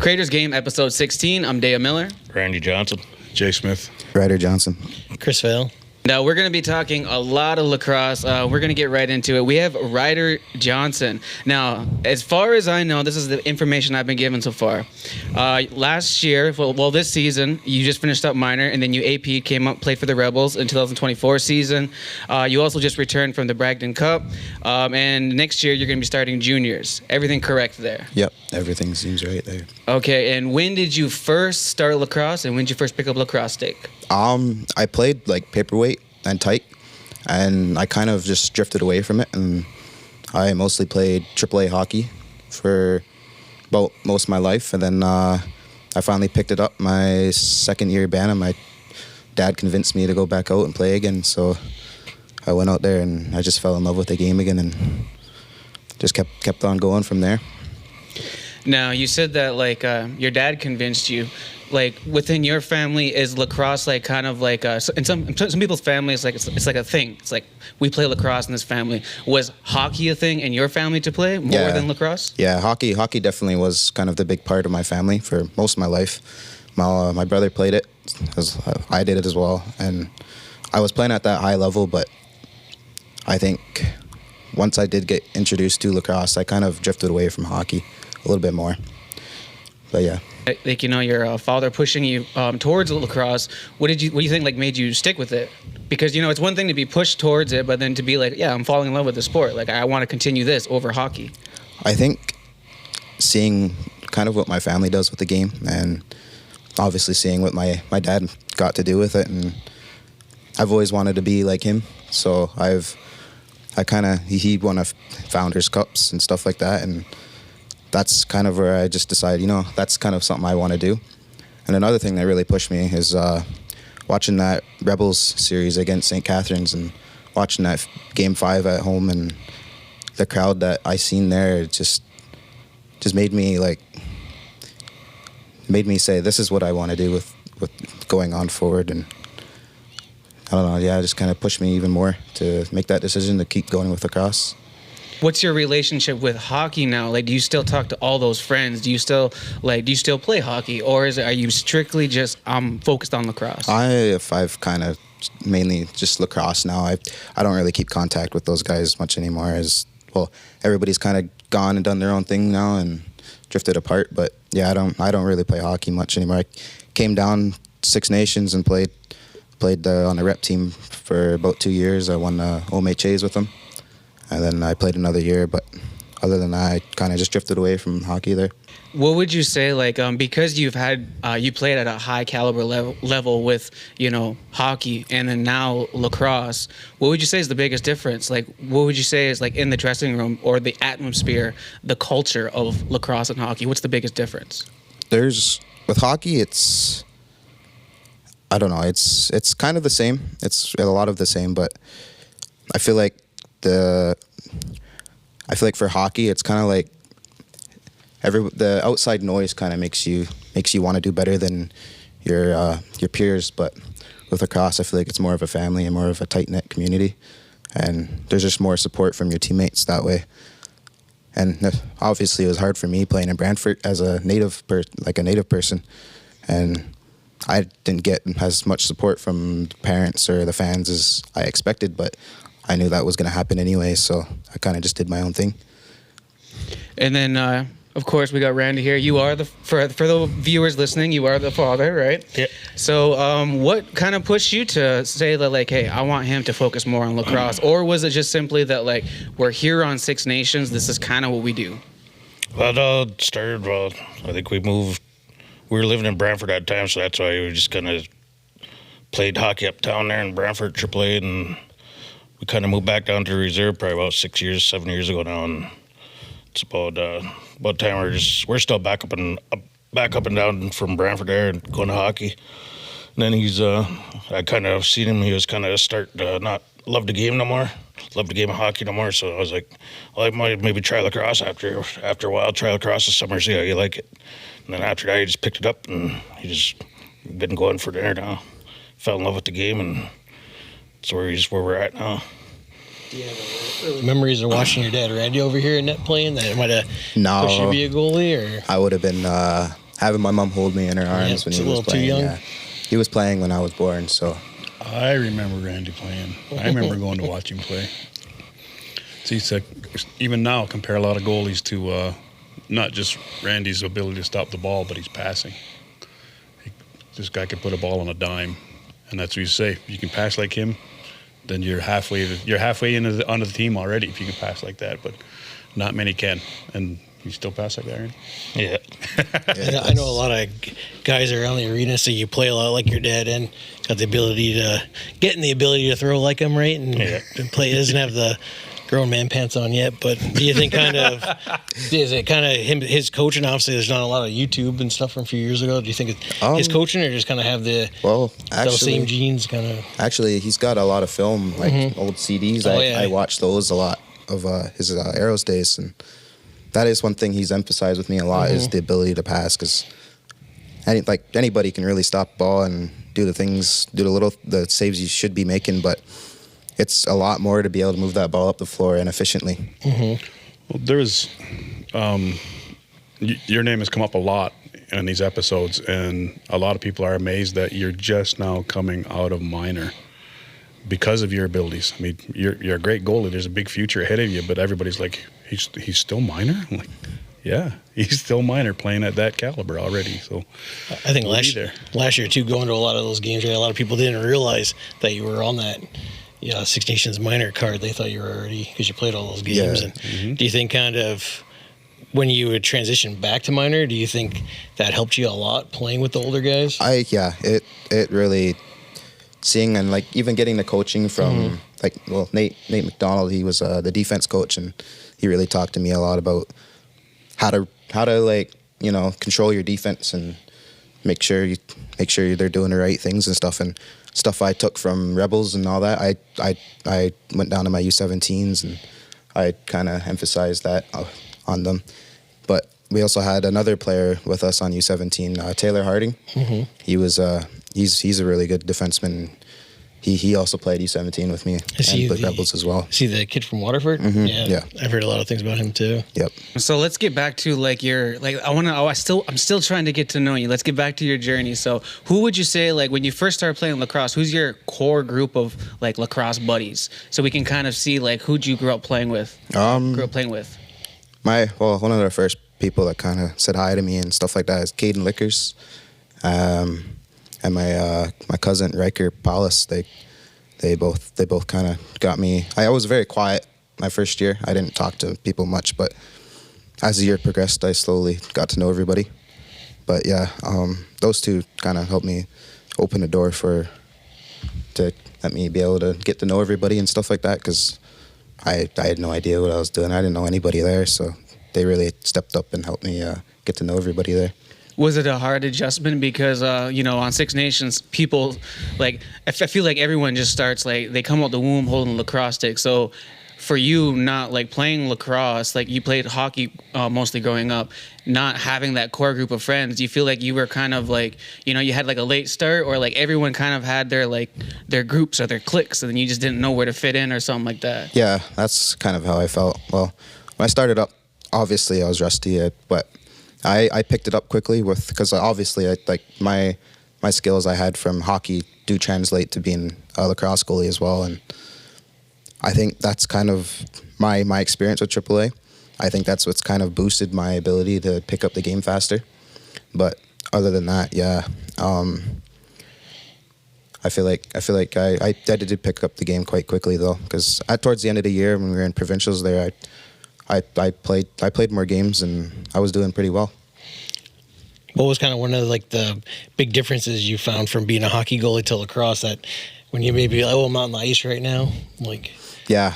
Creators Game, episode 16. I'm Daya Miller. Randy Johnson. Jay Smith. Ryder Johnson. Chris Vale. Now, we're going to be talking a lot of lacrosse. We're going to get right into it. We have Ryder Johnson. Now, as far as I know, this is the information I've been given so far. Last year, well, this season, you just finished up minor, and then you AP came up, played for the Rebels in 2024 season. You also just returned from the Bragdon Cup, and next year you're going to be starting juniors. Everything correct there? Yep, everything seems right there. Okay, and when did you first start lacrosse, and when did you first pick up lacrosse stick? I played like paperweight and tight, and I kind of just drifted away from it, and I mostly played AAA hockey for about most of my life, and then I finally picked it up my second year Bantam. My dad convinced me to go back out and play again, so I went out there and I just fell in love with the game again and just kept on going from there. Now, you said that like your dad convinced you. Like within your family, is lacrosse like kind of like in some people's family it's like a thing. It's like we play lacrosse in this family. Was hockey a thing in your family to play more than lacrosse? Yeah, hockey definitely was kind of the big part of my family for most of my life. My brother played it, as I did it as well, and I was playing at that high level. But I think once I did get introduced to lacrosse, I kind of drifted away from hockey a little bit more. But yeah. Like, you know, your father pushing you towards lacrosse. What do you think like made you stick with it? Because, you know, it's one thing to be pushed towards it, but then to be like, yeah, I'm falling in love with the sport. Like, I want to continue this over hockey. I think seeing kind of what my family does with the game, and obviously seeing what my dad got to do with it, and I've always wanted to be like him. So he won a Founders Cups and stuff like that, and that's kind of where I just decided, you know, that's kind of something I want to do. And another thing that really pushed me is watching that Rebels series against St. Catharines and watching that Game 5 at home, and the crowd that I seen there, it just made me say, this is what I want to do with going on forward. And I don't know, yeah, it just kind of pushed me even more to make that decision to keep going with lacrosse. What's your relationship with hockey now? Like, do you still talk to all those friends? Do you still play hockey, or are you strictly just focused on lacrosse? I've kind of mainly just lacrosse now. I don't really keep contact with those guys much anymore, as well. Everybody's kind of gone and done their own thing now and drifted apart. But yeah, I don't really play hockey much anymore. I came down Six Nations and played on the rep team for about 2 years. I won OMHAs with them. And then I played another year, but other than that, I kind of just drifted away from hockey there. What would you say, like, because you played at a high caliber level with, you know, hockey and then now lacrosse, what would you say is the biggest difference? Like, what would you say is, like, in the dressing room or the atmosphere, the culture of lacrosse and hockey? What's the biggest difference? With hockey, I don't know, it's kind of the same. It's a lot of the same, but I feel like for hockey, it's kind of like the outside noise kind of makes you want to do better than your peers. But with lacrosse, I feel like it's more of a family and more of a tight knit community, and there's just more support from your teammates that way. And obviously, it was hard for me playing in Brantford as a native person, and I didn't get as much support from the parents or the fans as I expected, but I knew that was going to happen anyway, so I kind of just did my own thing. And then, of course, we got Randy here. You are for the viewers listening, you are the father, right? Yeah. So what kind of pushed you to say that, like, hey, I want him to focus more on lacrosse? Or was it just simply that, like, we're here on Six Nations, this is kind of what we do? Well, it started, I think we were living in Brantford at the time, so that's why we just kind of played hockey uptown there in Brantford, AAA, and we kind of moved back down to the reserve probably about 7 years ago now, and it's about time we're still back up and down from Brantford there and going to hockey. And then I kind of seen him. He was kind of starting to not love the game no more, love the game of hockey no more. So I was like, well, I might maybe try lacrosse after a while. Try lacrosse this summer, see how you like it. And then after that, he just picked it up and he just been going for there now. Fell in love with the game, and that's where we're at now. Do you have early memories of watching your dad Randy over here in net playing that might have pushed you to be a goalie? Or I would have been having my mom hold me in her arms when it's he a was little too playing. young. Yeah. He was playing when I was born, so. I remember Randy playing. I remember going to watch him play. See, so even now, compare a lot of goalies to not just Randy's ability to stop the ball, but his passing. This guy could put a ball on a dime, and that's what you say. If you can pass like him, then you're halfway onto the team already if you can pass like that. But not many can, and you still pass like that, Randy? Yeah. I know a lot of guys around the arena, so you play a lot like your dad and got the ability to throw like him, right? And play. He doesn't have the grown man pants on yet, but do you think is it kind of his coaching? Obviously, there's not a lot of YouTube and stuff from a few years ago. Do you think it's his coaching, or just kind of have those same genes kind of? Actually, he's got a lot of film, like old CDs. I watched those a lot of his Arrows days, and that is one thing he's emphasized with me a lot is the ability to pass, because anybody can really stop the ball and do the saves you should be making, but it's a lot more to be able to move that ball up the floor and efficiently. Well, there's your name has come up a lot in these episodes, and a lot of people are amazed that you're just now coming out of minor because of your abilities. I mean, you're a great goalie. There's a big future ahead of you, but everybody's like, he's still minor? I'm like, yeah, he's still minor playing at that caliber already. So I think last year, too, going to a lot of those games, right, a lot of people didn't realize that you were on that Six Nations minor card. They thought you were already, because you played all those games. Yeah. And do you think kind of when you would transition back to minor, do you think that helped you a lot playing with the older guys? It really, seeing and even getting the coaching from Nate McDonald. He was the defense coach, and he really talked to me a lot about how to control your defense and make sure they're doing the right things and stuff. And stuff I took from Rebels and all that, I went down to my U17s and I kind of emphasized that on them. But we also had another player with us on U17, Taylor Harding. He was he's a really good defenseman. He also played U17 with me and with Rebels as well. See the kid from Waterford? Yeah. I've heard a lot of things about him too. Yep. So let's get back to I'm still trying to get to know you. Let's get back to your journey. So who would you say, when you first started playing lacrosse, who's your core group of lacrosse buddies? So we can kind of see who'd you grew up playing with? One of the first people that kind of said hi to me and stuff like that is Caden Lickers. And my cousin Riker Paulus, they both kind of got me. I was very quiet my first year. I didn't talk to people much, but as the year progressed, I slowly got to know everybody. But yeah, those two kind of helped me open the door to let me be able to get to know everybody and stuff like that, because I had no idea what I was doing. I didn't know anybody there, so they really stepped up and helped me get to know everybody there. Was it a hard adjustment? Because, on Six Nations, people, I feel like everyone just starts, they come out the womb holding a lacrosse stick. So for you, not, playing lacrosse, you played hockey mostly growing up, not having that core group of friends, do you feel like you were kind of, you had, a late start, or, everyone kind of had their groups or their cliques, and then you just didn't know where to fit in or something like that? Yeah, that's kind of how I felt. Well, when I started up, obviously I was rusty, but I picked it up quickly because obviously my skills I had from hockey do translate to being a lacrosse goalie as well, and I think that's kind of my experience with AAA. I think that's what's kind of boosted my ability to pick up the game faster. But other than that, yeah, I feel like I did pick up the game quite quickly though, because towards the end of the year when we were in provincials there, I played more games and I was doing pretty well. What was kind of one of the big differences you found from being a hockey goalie to lacrosse, that when you maybe I'm on the ice right now, Yeah,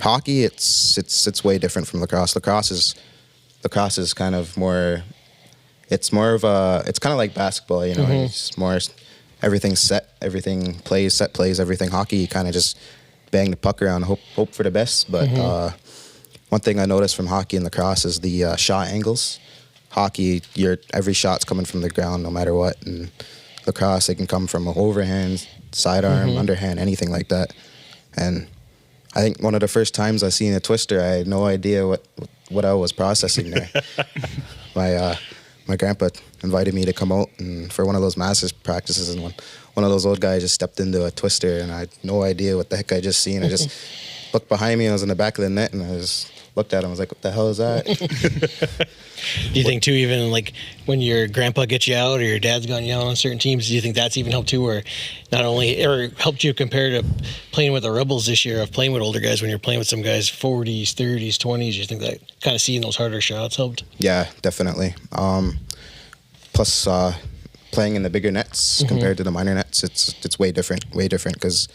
hockey it's way different from lacrosse. Lacrosse is kind of more. It's more of it's kind of like basketball, It's more everything's set, everything plays, set plays, everything. Hockey, you kind of just bang the puck around, hope for the best. But one thing I noticed from hockey and lacrosse is the shot angles. Hockey, every shot's coming from the ground no matter what, and lacrosse, it can come from an overhand, sidearm, underhand, anything like that. And I think one of the first times I seen a twister, I had no idea what I was processing there. My my grandpa invited me to come out and for one of those masters practices, and one of those old guys just stepped into a twister, and I had no idea what the heck I just seen. I just looked behind me, I was in the back of the net, and I just looked at him, I was like, what the hell is that? Do you think too, even like when your grandpa gets you out or your dad's gone you out on certain teams, do you think that's even helped too, or not only or helped you compared to playing with the Rebels this year of playing with older guys when you're playing with some guys 40s, 30s, 20s? You think that kind of seeing those harder shots helped? Yeah, definitely. Plus, playing in the bigger nets compared to the minor nets, it's way different because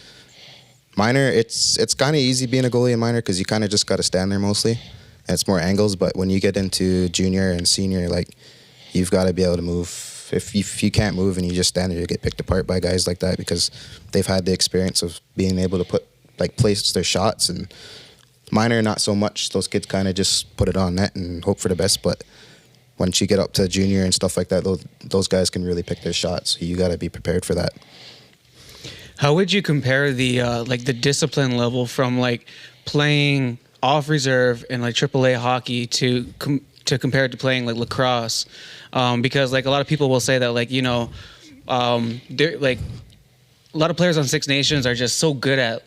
minor, it's kind of easy being a goalie in minor because you kind of just got to stand there mostly. And it's more angles, but when you get into junior and senior, like, you've got to be able to move. If you can't move and you just stand there, you get picked apart by guys like that because they've had the experience of being able to place their shots. And minor, not so much. Those kids kind of just put it on net and hope for the best. But once you get up to junior and stuff like that, those guys can really pick their shots. So you got to be prepared for that. How would you compare the the discipline level from like playing off reserve in like AAA hockey to compare it to playing like lacrosse? Because like a lot of people will say that they're like a lot of players on Six Nations are just so good at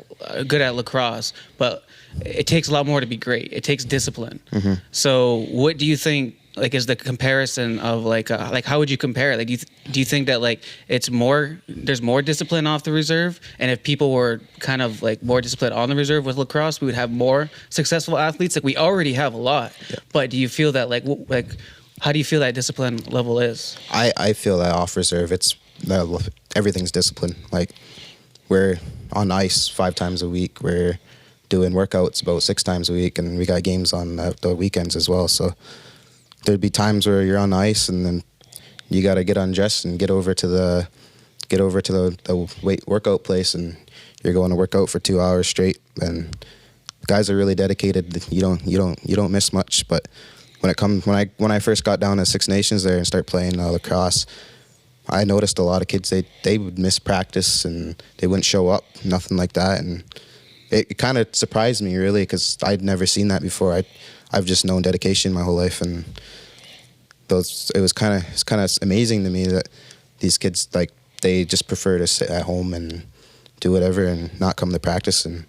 lacrosse, but it takes a lot more to be great. It takes discipline. Mm-hmm. So what do you think like is the comparison of like how would you compare it? Like do you think that like there's more discipline off the reserve, and if people were kind of like more disciplined on the reserve with lacrosse, we would have more successful athletes? Like we already have a lot, but do you feel that like how do you feel that discipline level is? I feel that off reserve, everything's discipline. Like we're on ice 5 times a week. We're doing workouts about 6 times a week, and we got games on the weekends as well. So there'd be times where you're on the ice and then you got to get undressed and get over to the workout place, and you're going to work out for 2 hours straight. And guys are really dedicated. You don't miss much. But when I first got down to Six Nations there and start playing lacrosse, I noticed a lot of kids they would miss practice and they wouldn't show up, nothing like that, and it kind of surprised me really because I'd never seen that before. I've just known dedication my whole life, and it was kind of amazing to me that these kids like they just prefer to sit at home and do whatever and not come to practice. And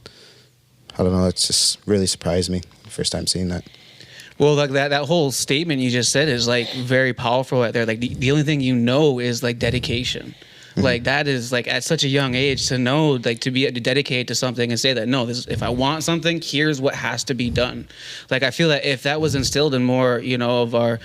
I don't know, it's just really surprised me the first time seeing that. Well, like that whole statement you just said is like very powerful right there. Like the only thing you know is like dedication. Mm-hmm. Like that is like at such a young age to know, like to be dedicated to something and say that, no, if I want something, here's what has to be done. Like I feel that if that was instilled in more, of our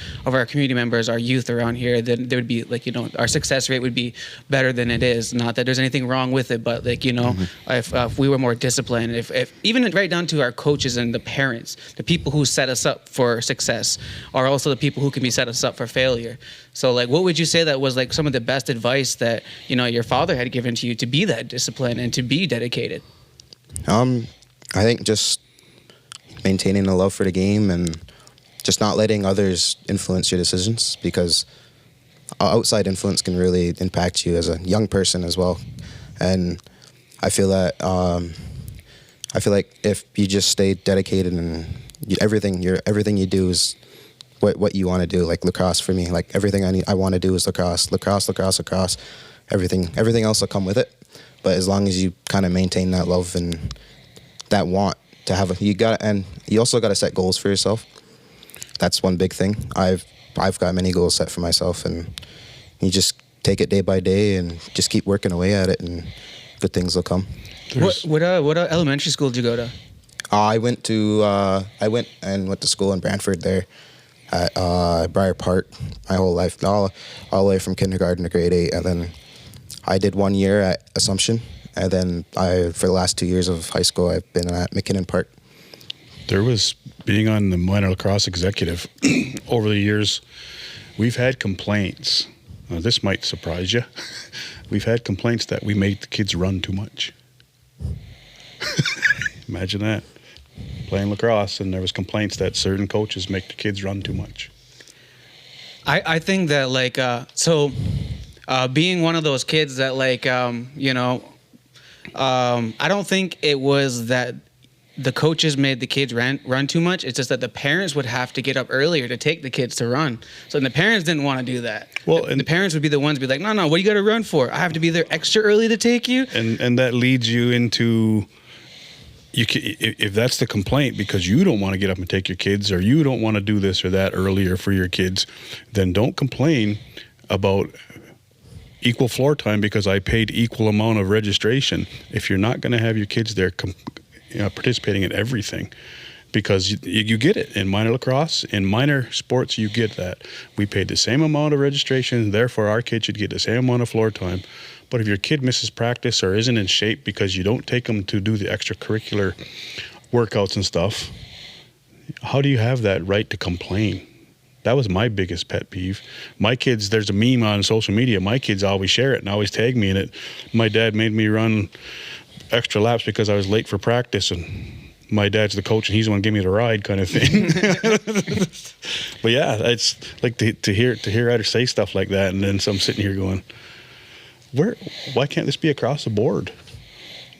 community members, our youth around here, then there would be like, our success rate would be better than it is. Not that there's anything wrong with it, but like, mm-hmm. if we were more disciplined, if even right down to our coaches and the parents, the people who set us up for success are also the people who can be set us up for failure. So like, what would you say that was like some of the best advice that, your father had given to you to be that disciplined and to be dedicated? I think just maintaining a love for the game and just not letting others influence your decisions, because outside influence can really impact you as a young person as well. And I feel like if you just stay dedicated and everything you do is what you want to do. Like lacrosse for me, like everything I want to do is lacrosse. Everything else will come with it. But as long as you kind of maintain that love and that want to have and you also got to set goals for yourself. That's one big thing. I've got many goals set for myself, and you just take it day by day and just keep working away at it, and good things will come. What elementary school did you go to? I went to school in Brantford there at Briar Park my whole life, all the way from kindergarten to grade 8, and then I did 1 year at Assumption, and then for the last 2 years of high school, I've been at McKinnon Park. There was, being on the minor lacrosse executive over the years, we've had complaints. This might surprise you. We've had complaints that we made the kids run too much. Imagine that. Playing lacrosse, and there was complaints that certain coaches make the kids run too much. I think that like being one of those kids that like I don't think it was that the coaches made the kids run too much. It's just that the parents would have to get up earlier to take the kids to run. So the parents didn't want to do that. Well, the parents would be the ones be like, no, what do you got to run for? I have to be there extra early to take you. And that leads you into, if that's the complaint because you don't want to get up and take your kids, or you don't want to do this or that earlier for your kids, then don't complain about equal floor time because I paid equal amount of registration. If you're not going to have your kids there participating in everything, because you get it in minor lacrosse, in minor sports, you get that. We paid the same amount of registration, therefore our kid should get the same amount of floor time. But if your kid misses practice or isn't in shape because you don't take them to do the extracurricular workouts and stuff, how do you have that right to complain? That was my biggest pet peeve. My kids, there's a meme on social media. My kids always share it and always tag me in it. My dad made me run extra laps because I was late for practice, and my dad's the coach and he's the one giving me the ride, kind of thing. But yeah, it's like to hear Ryder say stuff like that, and then I'm sitting here going, why can't this be across the board?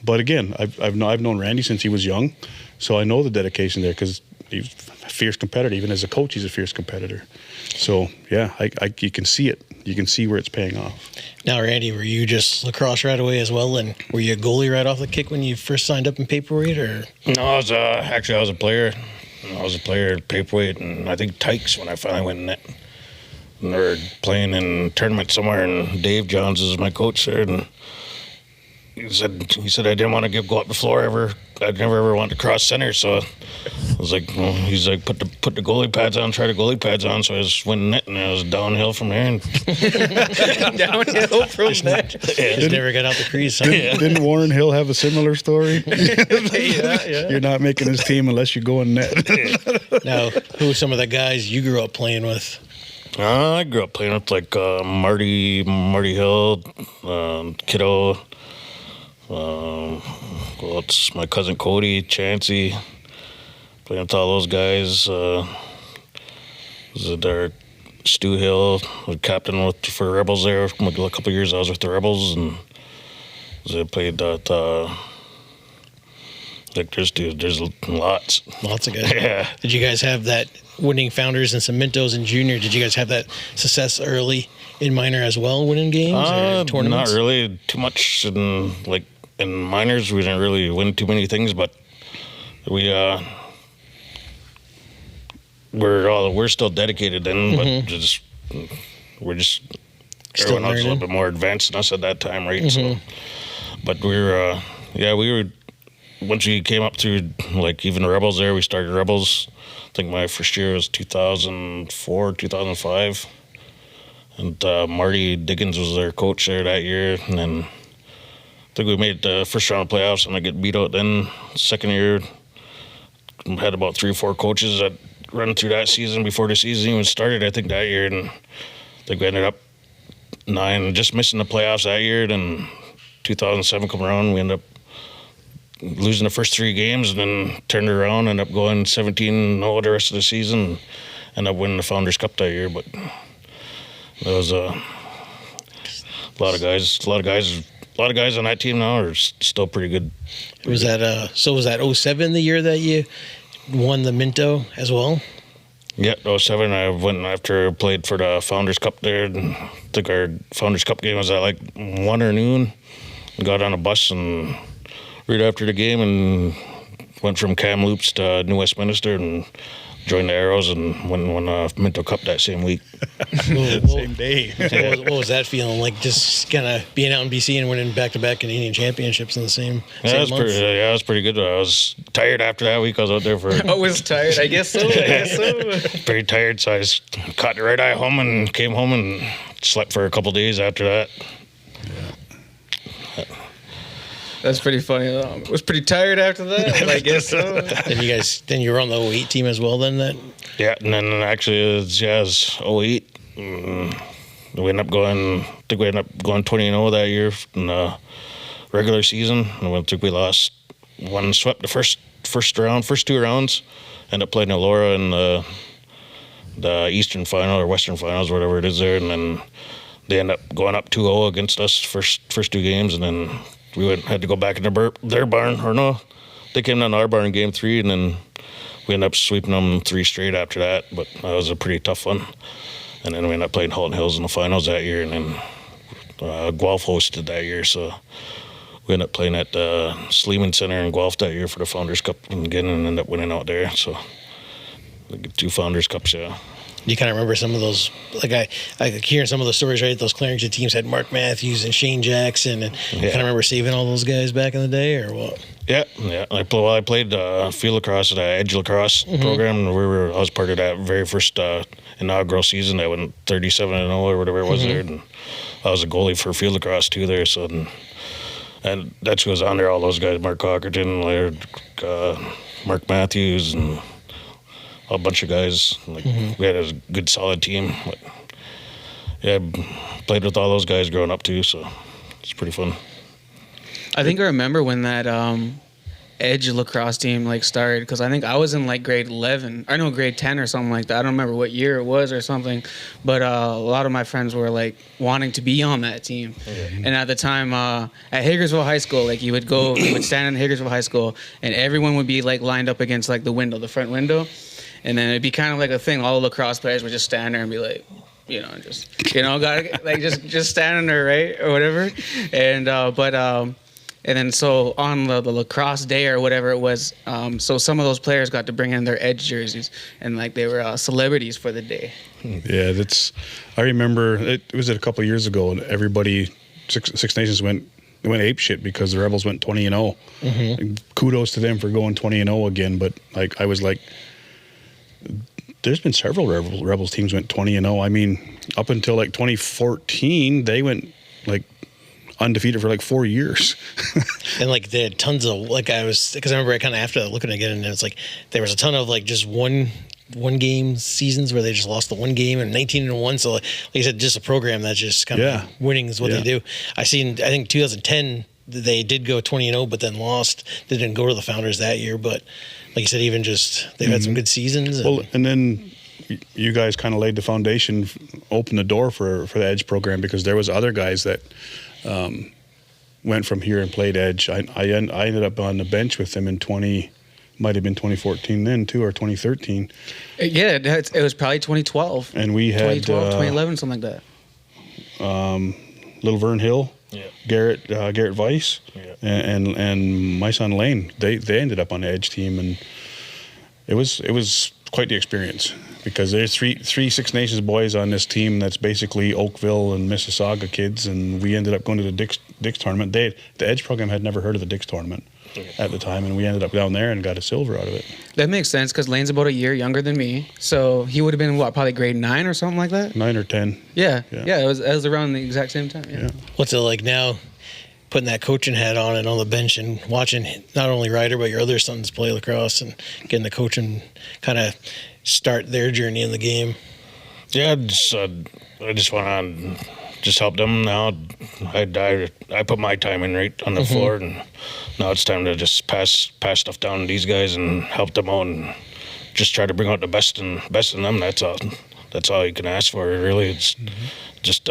But again, I've known Randy since he was young, so I know the dedication there because he's a fierce competitor. Even as a coach, he's a fierce competitor. So yeah, you can see it. You can see where it's paying off. Now, Randy, were you just lacrosse right away as well, and were you a goalie right off the kick when you first signed up in paperweight, or? No, I was a player. I was a player at paperweight, and I think Tykes when I finally went in net. And they were playing in a tournament somewhere, and Dave Johns is my coach there, and he said I didn't want to go up the floor ever. I'd never ever want to cross center, so I was like, well, he's like, put the goalie pads on, try the goalie pads on. So I just went in net, and I was downhill from there. And downhill from there. Just never got out the crease. Huh? Didn't Warren Hill have a similar story? Yeah. You're not making his team unless you go in net. Now, who are some of the guys you grew up playing with? I grew up playing with like Marty Hill, Kiddo. Well, it's my cousin Cody, Chancey, playing with all those guys. Was it our Stu Hill, was captain for Rebels there. A couple of years I was with the Rebels, and I played that. Like there's lots Lots of guys. Yeah. Did you guys have that winning founders and some Mintos in junior? Did you guys have that success early in minor as well, winning games or tournaments? Not really too much. In minors, we didn't really win too many things, but we're still dedicated then, but we're just Still everyone else was a learning. little bit more advanced than us at that time, right? So, but we were once we came up through like even Rebels there, we started Rebels. I think my first year was 2004, 2005. And Marty Diggins was their coach there that year. And then I think we made the first round of playoffs and I get beat out then. Second year, had about 3 or 4 coaches that run through that season before the season even started, I think, that year. And I think we ended up 9, just missing the playoffs that year. Then 2007 come around, we ended up losing the first 3 games and then turned it around, ended up going 17-0 the rest of the season, ended up winning the Founders Cup that year. But there was a lot of guys on that team now are still pretty good. Was that 07 the year that you won the Minto as well? Yeah, 07 I went after I played for the Founders Cup there, and I think our Founders Cup game was at like 1 or noon. Got on a bus and right after the game and went from Kamloops to New Westminster and joined the Arrows and won a Minto Cup that same week. Same day. What was that feeling like, just kind of being out in BC and winning back-to-back Canadian championships in the same It month? was pretty good. I was tired after that week. I was out there for I was tired. I guess so. pretty tired, so I just caught the red eye home and came home and slept for a couple days after that. That's pretty funny. Was pretty tired after that. But I guess so. Then you were on the 08 team as well then? Yeah, and then actually it was 08. We ended up going 20-0 that year in the regular season. And I think we lost one, swept the first 2 rounds. Ended up playing Elora in the Eastern Final or Western Finals, whatever it is there. And then they ended up going up 2-0 against us first 2 games. And then we had to go back into their barn, or no, they came down to our bar in game 3, and then we ended up sweeping them 3 straight after that. But that was a pretty tough one. And then we ended up playing Halton Hills in the finals that year, and then Guelph hosted that year, so we ended up playing at Sleeman Center in Guelph that year for the Founders Cup and again, and ended up winning out there. So 2 Founders Cups, yeah. You kind of remember some of those, like I hearing some of the stories, right? Those Clarington teams had Mark Matthews and Shane Jackson, and you kind of remember saving all those guys back in the day, or what? Yeah. I played field lacrosse at the Edge Lacrosse program. And I was part of that very first inaugural season that went 37-0 or whatever it was there, and I was a goalie for field lacrosse too there. So and that's who was on there. All those guys: Mark Cockerton, Laird, Mark Matthews, and a bunch of guys. Like we had a good, solid team. But, yeah, played with all those guys growing up too, so it's pretty fun. I think I remember when that Edge lacrosse team like started, because I think I was in like grade 11, I know grade 10 or something like that. I don't remember what year it was or something, but a lot of my friends were like wanting to be on that team. And at the time at Hagersville High School, like you would stand in Hagersville High School, and everyone would be like lined up against like the front window, and then it'd be kind of like a thing. All the lacrosse players would just stand there and be like, gotta like just standing there, right, or whatever. And then so on the lacrosse day or whatever it was, so some of those players got to bring in their Edge jerseys, and like they were celebrities for the day. Yeah, I remember it was a couple of years ago, and everybody, Six Nations went ape shit because the Rebels went 20-0. Kudos to them for going 20-0 again, but like I was like, there's been several Rebels teams went 20-0. I mean, up until like 2014, they went like undefeated for like 4 years. And like they had tons of because I remember I kind of after looking again, and it's like there was a ton of like just one game seasons where they just lost the one game and 19-1. So like you said, just a program that's just kind of winning is what they do. I think 2010 they did go 20-0, but then lost. They didn't go to the Founders that year, but like you said, even just they've had some good seasons. And then you guys kind of laid the foundation, opened the door for the Edge program, because there was other guys that went from here and played Edge. I ended up on the bench with them in might have been 2014 then too, or 2013. Yeah, it was probably 2012. And we had 2012, 2011, something like that. Little Vern Hill, Garrett Weiss, and my son Lane. They ended up on the Edge team, and it was quite the experience, because there's three Six Nations boys on this team that's basically Oakville and Mississauga kids, and we ended up going to the Dix tournament. The Edge program had never heard of the Dix tournament at the time, and we ended up down there and got a silver out of it. That makes sense, because Lane's about a year younger than me, so he would have been probably grade 9 or something like that. 9 or 10. Yeah. It was around the exact same time. Yeah. What's it like now, putting that coaching hat on and on the bench and watching not only Ryder but your other sons play lacrosse and getting the coaching kind of start their journey in the game? Yeah, I just want to just help them now. I put my time in right on the floor, and now it's time to just pass stuff down to these guys and help them out, and just try to bring out the best in them. That's all you can ask for, really. It's just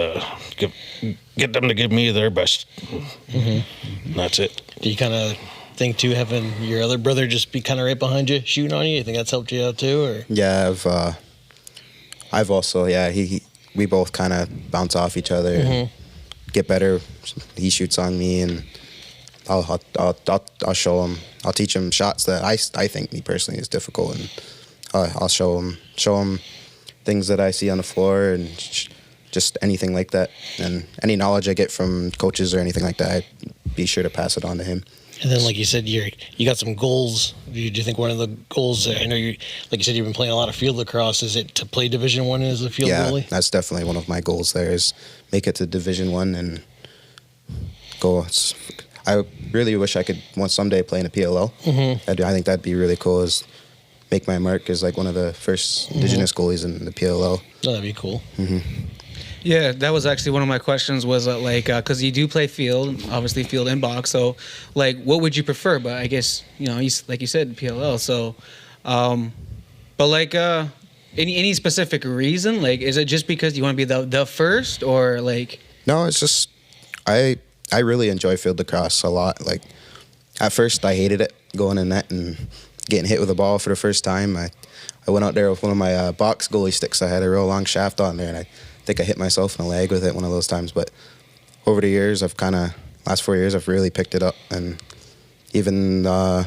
get them to give me their best. And that's it. Do you kind of think too, having your other brother just be kind of right behind you, shooting on you? You think that's helped you out too, or? Yeah, I've also we both kind of bounce off each other, and get better. He shoots on me, and I'll show him. I'll teach him shots that I think me personally is difficult, and I'll show him things that I see on the floor, and just anything like that. And any knowledge I get from coaches or anything like that, I'd be sure to pass it on to him. And then, like you said, you got some goals. Do you think one of the goals? I know like you said, you've been playing a lot of field lacrosse. Is it to play Division I as a field goalie? Yeah, that's definitely one of my goals. There is make it to Division I and go. I really wish I could someday play in a PLL. I think that'd be really cool. Is make my mark as like one of the first Indigenous goalies in the PLL. Oh, that'd be cool. Yeah, that was actually one of my questions, was because you do play field, obviously field and box, so like what would you prefer? But I guess, like you said, PLL, so but like any specific reason? Like, is it just because you want to be the first, or like? No, it's just I really enjoy field lacrosse a lot. Like at first I hated it. going in net and getting hit with a ball for the first time. I went out there with one of my box goalie sticks. I had a real long shaft on there, and I think I hit myself in the leg with it one of those times. But over the years, last 4 years, I've really picked it up. And even, I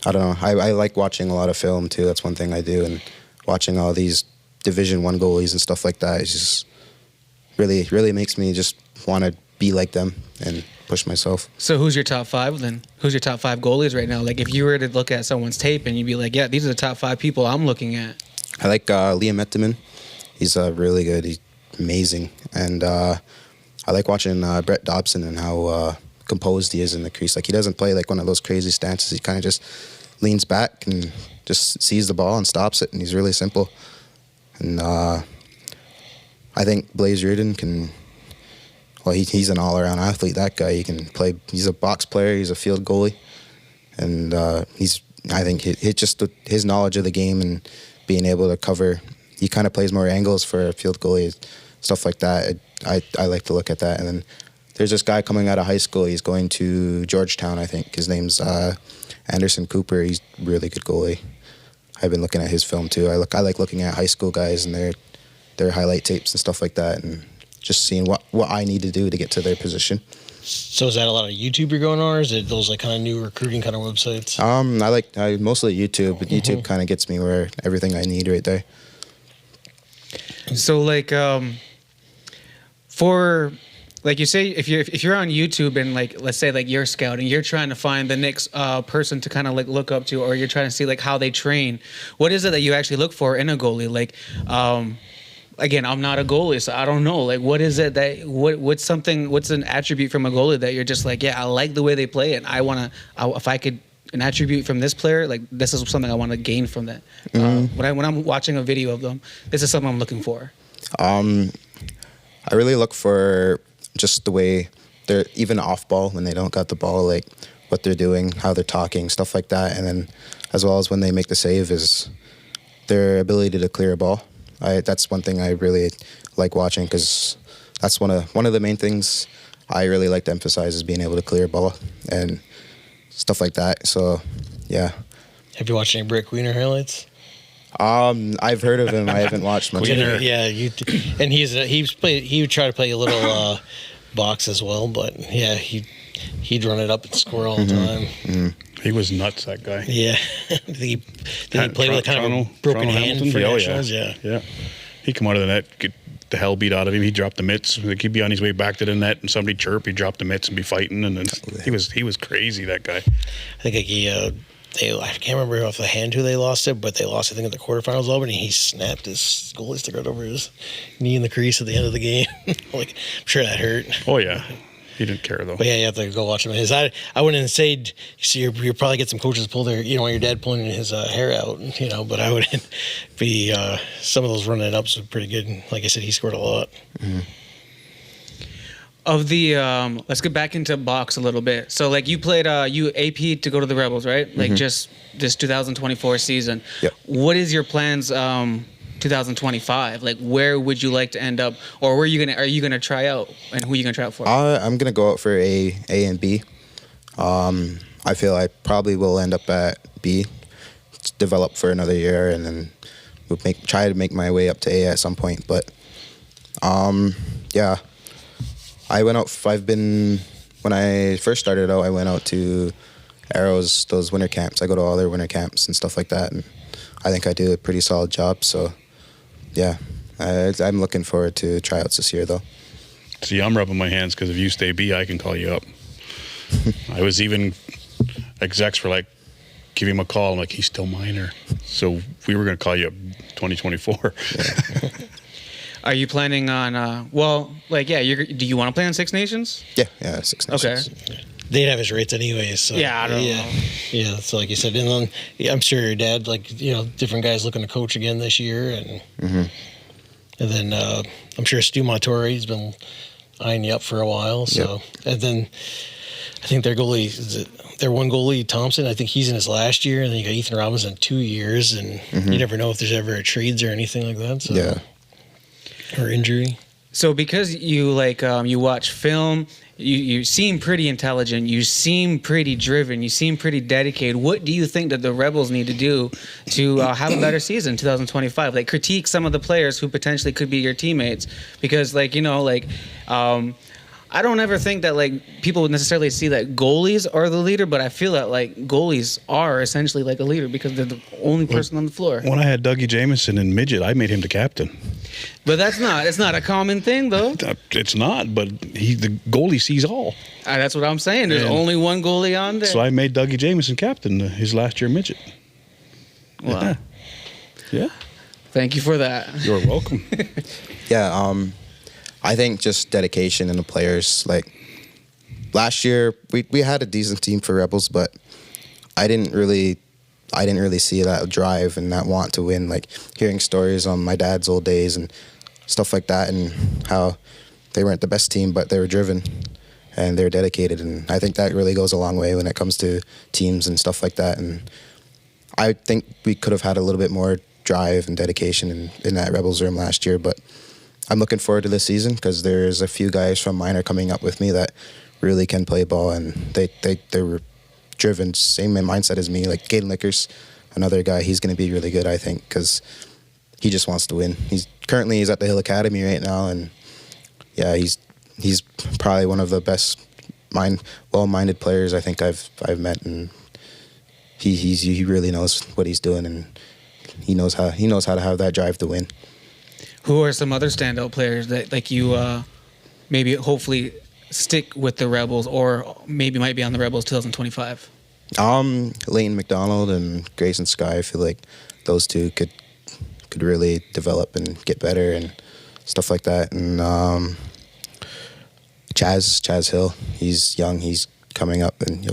don't know, I like watching a lot of film too. That's one thing I do. And watching all these Division I goalies and stuff like that is just really, really makes me just want to be like them and push myself. So who's your top 5 then? Who's your top 5 goalies right now? Like if you were to look at someone's tape and you'd be like, yeah, these are the top 5 people I'm looking at. I like Liam Etteman. He's really good. He's amazing. And I like watching Brett Dobson and how composed he is in the crease. Like he doesn't play like one of those crazy stances. He kind of just leans back and just sees the ball and stops it. And he's really simple. And I think Blaze Reardon can... Well, he's an all-around athlete. That guy, he can play. He's a box player. He's a field goalie, and I think his knowledge of the game and being able to cover. He kind of plays more angles for a field goalie, stuff like that. I like to look at that. And then there's this guy coming out of high school. He's going to Georgetown, I think. His name's Anderson Cooper. He's a really good goalie. I've been looking at his film too. I like looking at high school guys and their highlight tapes and stuff like that, and just seeing what I need to do to get to their position. So is that a lot of YouTube you're going on, or is it those like kind of new recruiting kind of websites? I mostly YouTube, but YouTube kind of gets me where everything I need right there. So like for like you say, if you're on YouTube and like let's say like you're scouting, you're trying to find the next person to kind of like look up to, or you're trying to see like how they train. What is it that you actually look for in a goalie? Like again, I'm not a goalie, so I don't know. Like, what is it that what's an attribute from a goalie that you're just like, yeah, I like the way they play, and if I could an attribute from this player, like this is something I want to gain from that. When I'm watching a video of them, this is something I'm looking for. I really look for just the way they're even off ball when they don't got the ball, like what they're doing, how they're talking, stuff like that, and then as well as when they make the save is their ability to clear a ball. That's one thing I really like watching because that's one of the main things I really like to emphasize is being able to clear a ball and stuff like that. So, yeah. Have you watched any Brett Queener highlights? I've heard of him. I haven't watched much. Yeah, and he would try to play a little box as well, but yeah, he'd run it up and score all the time. Mm-hmm. He was nuts, that guy. Yeah. Did he play with kind of a broken hand for nationals? Yeah. He'd come out of the net, get the hell beat out of him. He'd drop the mitts. Like he'd be on his way back to the net, and somebody chirp. He'd drop the mitts and be fighting. And then he was crazy, that guy. I think I can't remember off the hand who they lost it, but they lost, I think, in the quarterfinals over, and he snapped his goalie stick right over his knee in the crease at the end of the game. Like, I'm sure that hurt. Oh, yeah. He didn't care, though. But yeah, you have to go watch him. I wouldn't say, you'll probably get some coaches pull their, your dad pulling his hair out, but I wouldn't be, some of those running ups were pretty good. Like I said, he scored a lot. Mm-hmm. Of the, let's get back into box a little bit. So like you played, you AP to go to the Rebels, right? Like just this 2024 season. Yep. What is your plans 2025? Like, where would you like to end up, or are you gonna try out, and who are you gonna try out for? I'm gonna go out for A and B. I feel I probably will end up at B, develop for another year, and then try to make my way up to A at some point. But yeah, I went out. When I first started out, I went out to Arrows, those winter camps. I go to all their winter camps and stuff like that, and I think I do a pretty solid job. So, yeah, I'm looking forward to tryouts this year, though. See, I'm rubbing my hands because if you stay B, I can call you up. I was even, execs were like, give him a call. I'm like, he's still minor. So we were going to call you up 2024. Yeah. Are you planning on, do you want to play on Six Nations? Yeah, Six Nations. Okay. They'd have his rates anyways. So, yeah, I don't know. Yeah, so like you said, and then I'm sure your dad, different guys looking to coach again this year, and then I'm sure Stu Montori, he's been eyeing you up for a while. So, and then I think their goalie, their one goalie, Thompson, I think he's in his last year, and then you got Ethan Robinson 2 years, and you never know if there's ever a trades or anything like that. So. Yeah. Or injury. So because you you watch film, you seem pretty intelligent, you seem pretty driven, you seem pretty dedicated. What do you think that the Rebels need to do to have a better season in 2025? Like, critique some of the players who potentially could be your teammates, because I don't ever think that people would necessarily see that goalies are the leader, but I feel that goalies are essentially like a leader because they're the only person on the floor. When I had Dougie Jamieson in midget, I made him the captain. But it's not a common thing, though. It's not, but the goalie sees all. That's what I'm saying. There's only one goalie on there. So I made Dougie Jamieson captain his last year midget. Wow. Yeah. Thank you for that. You're welcome. Yeah, I think just dedication in the players. Like, last year, we had a decent team for Rebels, but I didn't really see that drive and that want to win. Like, hearing stories on my dad's old days and stuff like that, and how they weren't the best team, but they were driven and they were dedicated. And I think that really goes a long way when it comes to teams and stuff like that. And I think we could have had a little bit more drive and dedication in that Rebels room last year, but I'm looking forward to this season because there's a few guys from minor coming up with me that really can play ball, and they were driven, same mindset as me. Like Gaten Lickers, another guy, he's going to be really good, I think, because he just wants to win. He's at the Hill Academy right now, and yeah, he's probably one of the best well-minded players I think I've met, and he really knows what he's doing, and he knows how to have that drive to win. Who are some other standout players that you maybe hopefully stick with the Rebels, or maybe might be on the Rebels 2025? Leighton McDonald and Grayson Sky. I feel like those two could really develop and get better and stuff like that. And Chaz Hill, he's young, he's coming up, and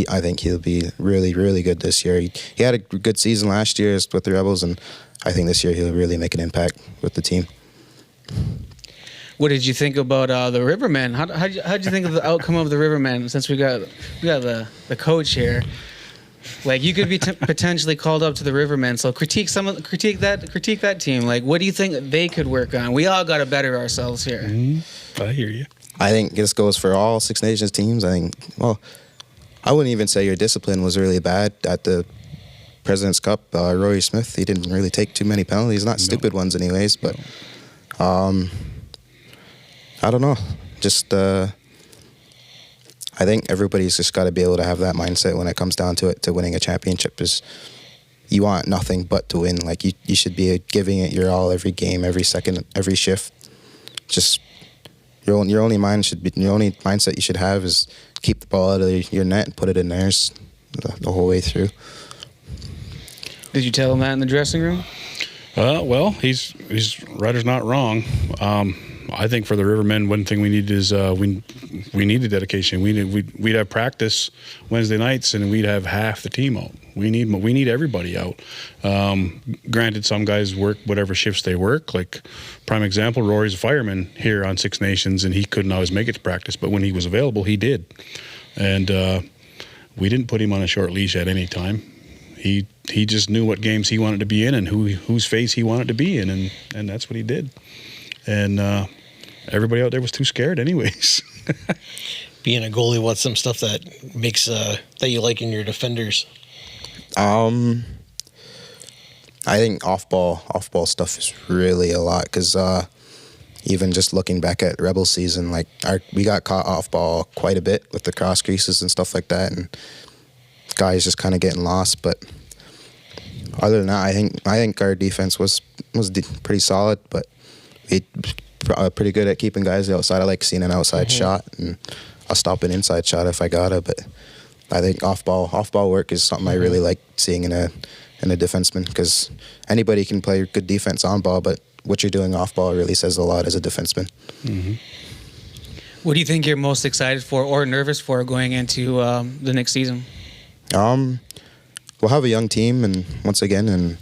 I think he'll be really, really good this year. He had a good season last year with the Rebels, and I think this year he'll really make an impact with the team. What did you think about the Rivermen? How'd you think of the outcome of the Rivermen? Since we got the coach here, you could be potentially called up to the Rivermen. So critique that team. Like, what do you think that they could work on? We all got to better ourselves here. I hear you. I think this goes for all Six Nations teams. I think, I wouldn't even say your discipline was really bad at the President's Cup. Rory Smith, he didn't really take too many penalties, not stupid ones anyways, but I don't know. Just I think everybody's just got to be able to have that mindset when it comes down to it, to winning a championship. Is you want nothing but to win. Like, you should be giving it your all every game, every second, every shift. Just your only mindset you should have is keep the ball out of your net and put it in theirs the whole way through. Did you tell him that in the dressing room? Well, he's Ryder's not wrong. I think for the Rivermen, one thing we need is we need the dedication. We'd have practice Wednesday nights, and we'd have half the team out. We need everybody out. Granted, some guys work whatever shifts they work. Like, prime example, Rory's a fireman here on Six Nations, and he couldn't always make it to practice, but when he was available, he did. And we didn't put him on a short leash at any time. He just knew what games he wanted to be in and whose face he wanted to be in, and that's what he did. And everybody out there was too scared anyways. Being a goalie, what's some stuff that makes that you like in your defenders? I think off-ball stuff is really a lot, because even just looking back at Rebel season, we got caught off-ball quite a bit with the cross creases and stuff like that, and guys just kind of getting lost. But other than that, I think our defense was pretty solid, but we pretty good at keeping guys outside. I like seeing an outside shot, and I'll stop an inside shot if I gotta. But I think off-ball work is something I really like seeing in a defenseman, because anybody can play good defense on ball, but what you're doing off-ball really says a lot as a defenseman. Mm-hmm. What do you think you're most excited for or nervous for going into the next season? We'll have a young team, and once again, and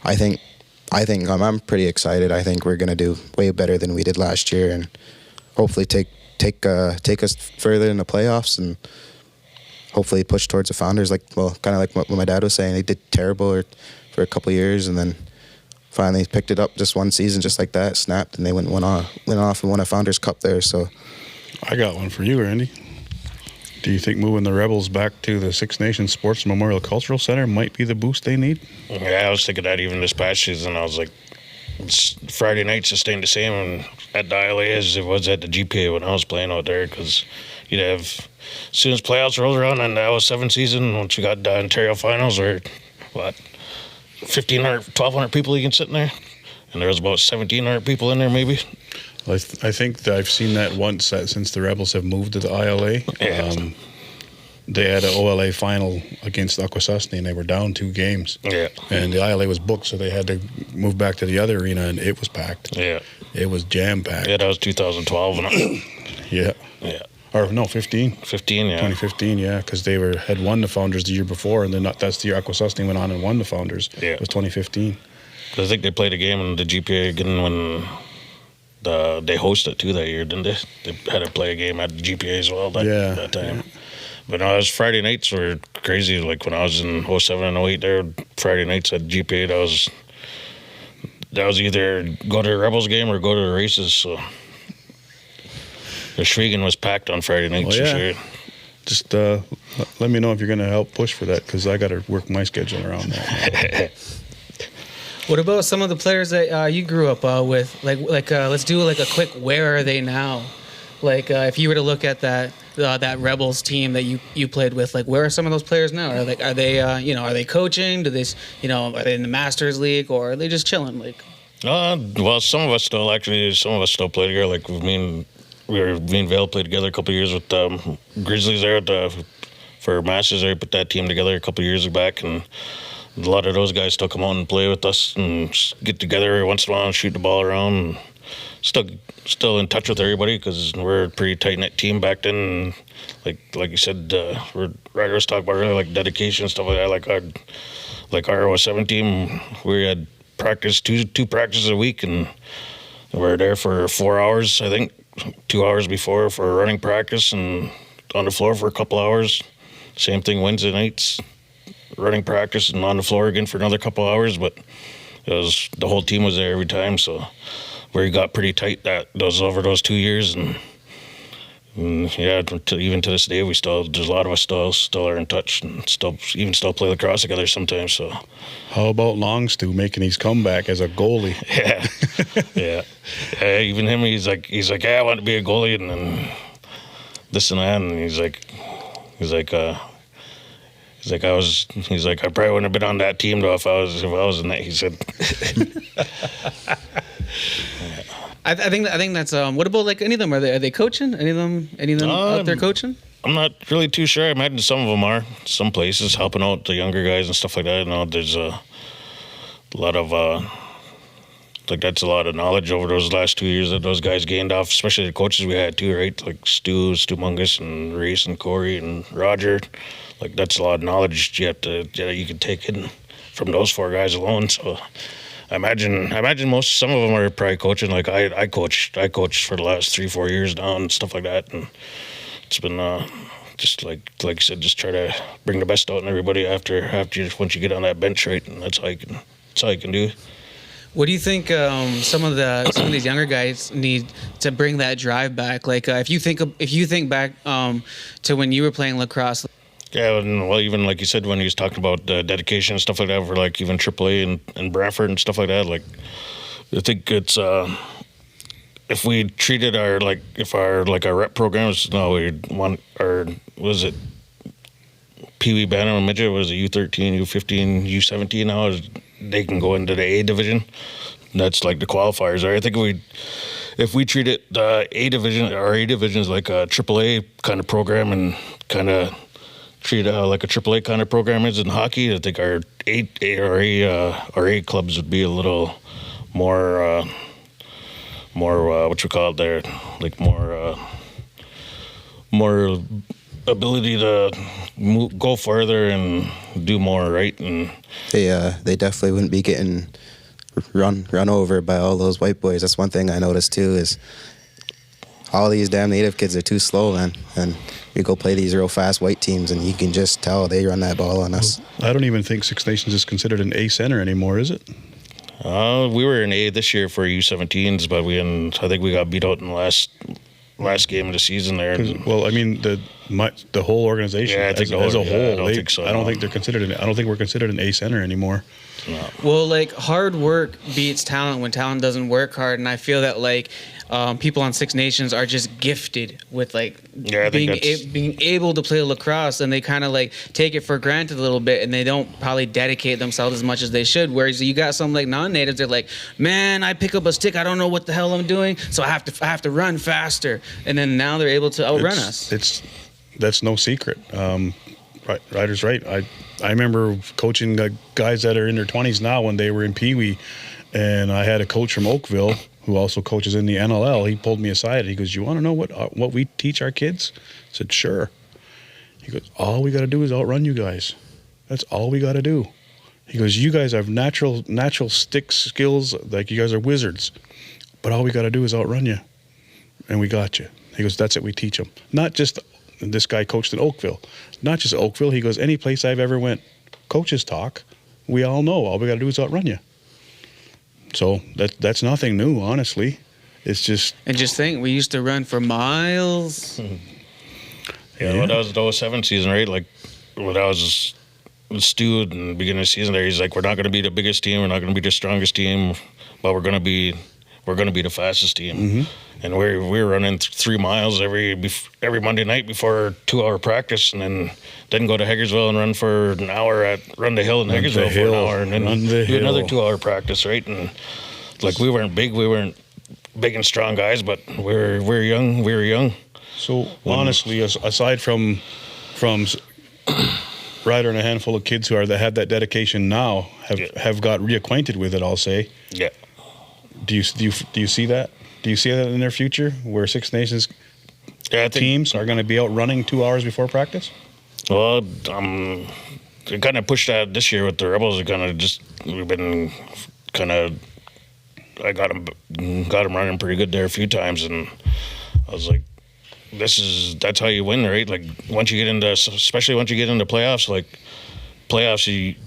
I think I'm pretty excited. I think we're gonna do way better than we did last year, and hopefully take us further in the playoffs, and hopefully push towards the Founders. Kind of like what my dad was saying. They did terrible for a couple of years, and then finally picked it up just one season, just like that, snapped, and they went off and won a Founders Cup there. So I got one for you, Randy. Do you think moving the Rebels back to the Six Nations Sports Memorial Cultural Center might be the boost they need? Yeah, I was thinking that even this past season. I was like, Friday nights is staying the same at the ILA as it was at the GPA when I was playing out there, because you'd have, as soon as playoffs rolled around in the L7 season, once you got the Ontario finals, or what, 1,500, 1,200 people you can sit in there, and there was about 1,700 people in there maybe. I think that I've seen that once since the Rebels have moved to the ILA. Yeah. They had an OLA final against Akwesasne, and they were down 2 games. Yeah. And the ILA was booked, so they had to move back to the other arena, and it was packed. Yeah. It was jam-packed. Yeah, that was 2012. Yeah. Yeah. Or no, 15. 15, yeah. 2015, yeah, because they had won the Founders the year before, and then that's the year Akwesasne went on and won the Founders. Yeah. It was 2015. I think they played a game in the GPA again when they hosted too that year, didn't they? They had to play a game at the GPA as well that time. Yeah. But no, it was Friday nights were crazy. Like when I was in 07 and 08 there, Friday nights at GPA, that was either go to a Rebels game or go to the races. So the Schweigen was packed on Friday nights for sure. Just let me know if you're going to help push for that, because I got to work my schedule around that. What about some of the players that you grew up with? Like let's do like a quick where are they now? Like if you were to look at that Rebels team that you played with, like where are some of those players now? Are they coaching? Do they are they in the Masters League, or are they just chilling? Like, well, some of us still play together. Like me and Vale played together a couple of years with Grizzlies there for Masters. There, put that team together a couple of years back, and a lot of those guys still come out and play with us and just get together every once in a while and shoot the ball around. And still in touch with everybody, because we're a pretty tight-knit team back then. Like you said, Ryder was talking about earlier, like dedication and stuff like that. Like our 07 team, we had practice two practices a week, and we were there for 4 hours, I think, 2 hours before for running practice, and on the floor for a couple hours. Same thing Wednesday nights, running practice, and on the floor again for another couple hours. But the whole team was there every time, so we got pretty tight over those 2 years, and yeah, even to this day, there's a lot of us still are in touch, and still play lacrosse together sometimes. So, how about Longstew making his comeback as a goalie? Yeah. Even him, he's like, yeah, I want to be a goalie, and then this and that, and he's like, I probably wouldn't have been on that team though if I was in that. He said. I think that's what about like any of them? Are they coaching? Any of them out there coaching? I'm not really too sure. I imagine some of them are. Some places helping out the younger guys and stuff like that. There's a lot of that's a lot of knowledge over those last 2 years that those guys gained off, especially the coaches we had too, right? Like Stu Mungus and Reese and Corey and Roger. Like that's a lot of knowledge you can take in from those 4 guys alone. So I imagine some of them are probably coaching. Like I coached for the last 3-4 years now and stuff like that, and it's been just like you said, just try to bring the best out in everybody once you get on that bench, right? And that's all you can do. What do you think some of these younger guys need to bring that drive back? Like if you think back to when you were playing lacrosse. Yeah, well, even like you said, when he was talking about dedication and stuff like that for like even AAA and Brantford and stuff like that, like I think it's if we treated our rep programs, was it Pee Wee Bantam and Midget, was it U13, U15, U17 now, they can go into the A division. That's like the qualifiers, right? I think if we treated our A division is like a AAA kind of program and kind of treat like a AAA kind of program is in hockey, I think our A clubs would be a little more what you call it there, like more ability to go further and do more, right? And they definitely wouldn't be getting run over by all those white boys. That's one thing I noticed too, is all these damn native kids are too slow, man. And we go play these real fast white teams, and you can just tell they run that ball on us. I don't even think Six Nations is considered an A center anymore, is it? We were in A this year for U17s, but I think we got beat out in the last game of the season there. Well, I mean the whole organization Yeah, I think as a whole. I don't think so. I don't think they're considered. I don't think we're considered an A center anymore. No. Well, like hard work beats talent when talent doesn't work hard, and I feel that like people on Six Nations are just gifted with like being able to play lacrosse, and they kind of like take it for granted a little bit, and they don't probably dedicate themselves as much as they should. Whereas you got some like non-natives, they're like, man, I pick up a stick, I don't know what the hell I'm doing, so I have to run faster, and then now they're able to outrun us. That's no secret. Ryder's right. I remember coaching guys that are in their 20s now when they were in Pee Wee, and I had a coach from Oakville who also coaches in the NLL. He pulled me aside and he goes, "You want to know what we teach our kids?" I said, "Sure." He goes, "All we got to do is outrun you guys. That's all we got to do." He goes, "You guys have natural stick skills, like you guys are wizards, but all we got to do is outrun you, and we got you." He goes, "That's it. We teach them. Not just." This guy coached in Oakville. Not just Oakville. He goes, any place I've ever went, coaches talk. We all know. All we got to do is outrun you. So that's nothing new, honestly. It's just... And just think, we used to run for miles. Yeah, when that was the 07 season, right? Like, when I was Stu in the beginning of the season there, he's like, we're not going to be the biggest team. We're not going to be the strongest team. But we're going to be the fastest team. Mm-hmm. And we were running 3 miles every Monday night before 2-hour practice, and then go to Hagersville and run for an hour run the hill in Hagersville for an hour, and then do another 2-hour practice, right? And like we weren't big and strong guys, but we were young. So honestly, aside from Ryder and a handful of kids that have that dedication now have got reacquainted with it, I'll say. Yeah. Do you see that? Do you see that in their future, where Six Nations teams are going to be out running 2 hours before practice? Well, they kind of pushed that this year with the Rebels. We've been kind of, I got them running pretty good there a few times, and I was like, that's how you win, right? Like especially once you get into playoffs,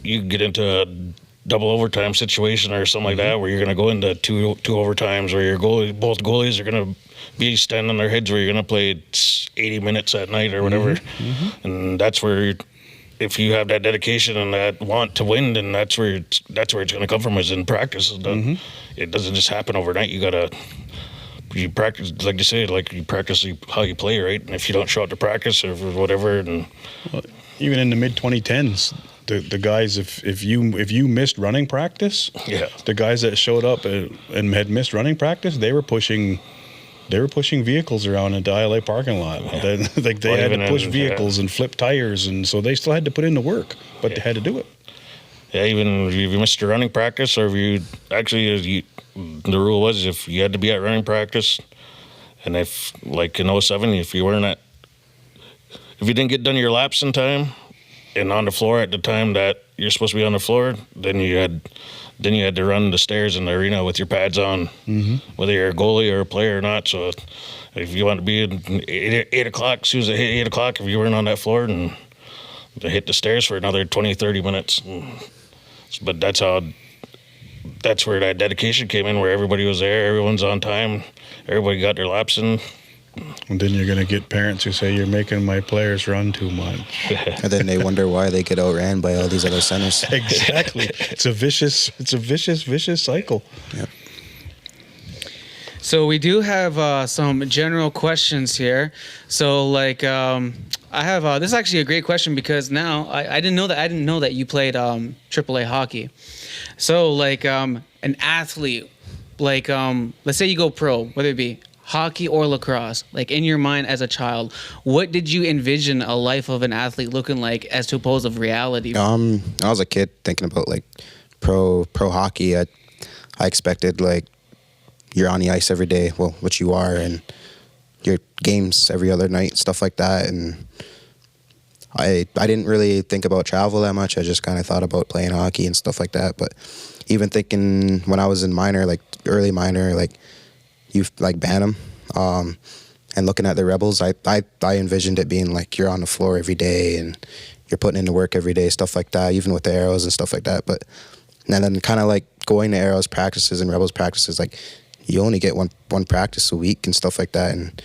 you get into a double overtime situation or something like that, where you're going to go into two overtimes where both goalies are going to be standing on their heads, where you're going to play 80 minutes at night or whatever. Mm-hmm. And that's where, if you have that dedication and that want to win, then that's where it's going to come from, is in practice. It doesn't just happen overnight. You practice, like you say, you practice how you play, right? And if you don't show up to practice or whatever, even in the mid 2010s. The guys, if you missed running practice, the guys that showed up and had missed running practice, they were pushing vehicles around in the ILA parking lot. Yeah. They had to push vehicles and flip tires, and so they still had to put in the work, but they had to do it. Yeah, even if you missed your running practice, or the rule was if you had to be at running practice, and if like in 07, if you didn't get done your laps in time, and on the floor at the time that you're supposed to be on the floor, then you had to run the stairs in the arena with your pads on, whether you're a goalie or a player or not. So if you want to be at 8 o'clock, as soon as it hit 8 o'clock, if you weren't on that floor, and they hit the stairs for another 20, 30 minutes. But that's where that dedication came in, where everybody was there, everyone's on time, everybody got their laps in. And then you're going to get parents who say, you're making my players run too much. And then they wonder why they get outran by all these other centers. Exactly. It's a vicious cycle. Yep. So we do have some general questions here. So I have this is actually a great question, because now I didn't know that you played AAA hockey. So an athlete, let's say you go pro, whether it be hockey or lacrosse, in your mind as a child, what did you envision a life of an athlete looking like, as opposed of reality? I was a kid thinking about pro hockey. I expected you're on the ice every day, well, which you are, and your games every other night, stuff like that. And I didn't really think about travel that much. I just kind of thought about playing hockey and stuff like that. But even thinking when I was in minor, early minor, youth Bantam, and looking at the Rebels, I envisioned it being you're on the floor every day and you're putting in the work every day, stuff like that, even with the arrows and stuff like that. But and then kind of going to Arrows practices and Rebels practices, like you only get one practice a week and stuff like that. And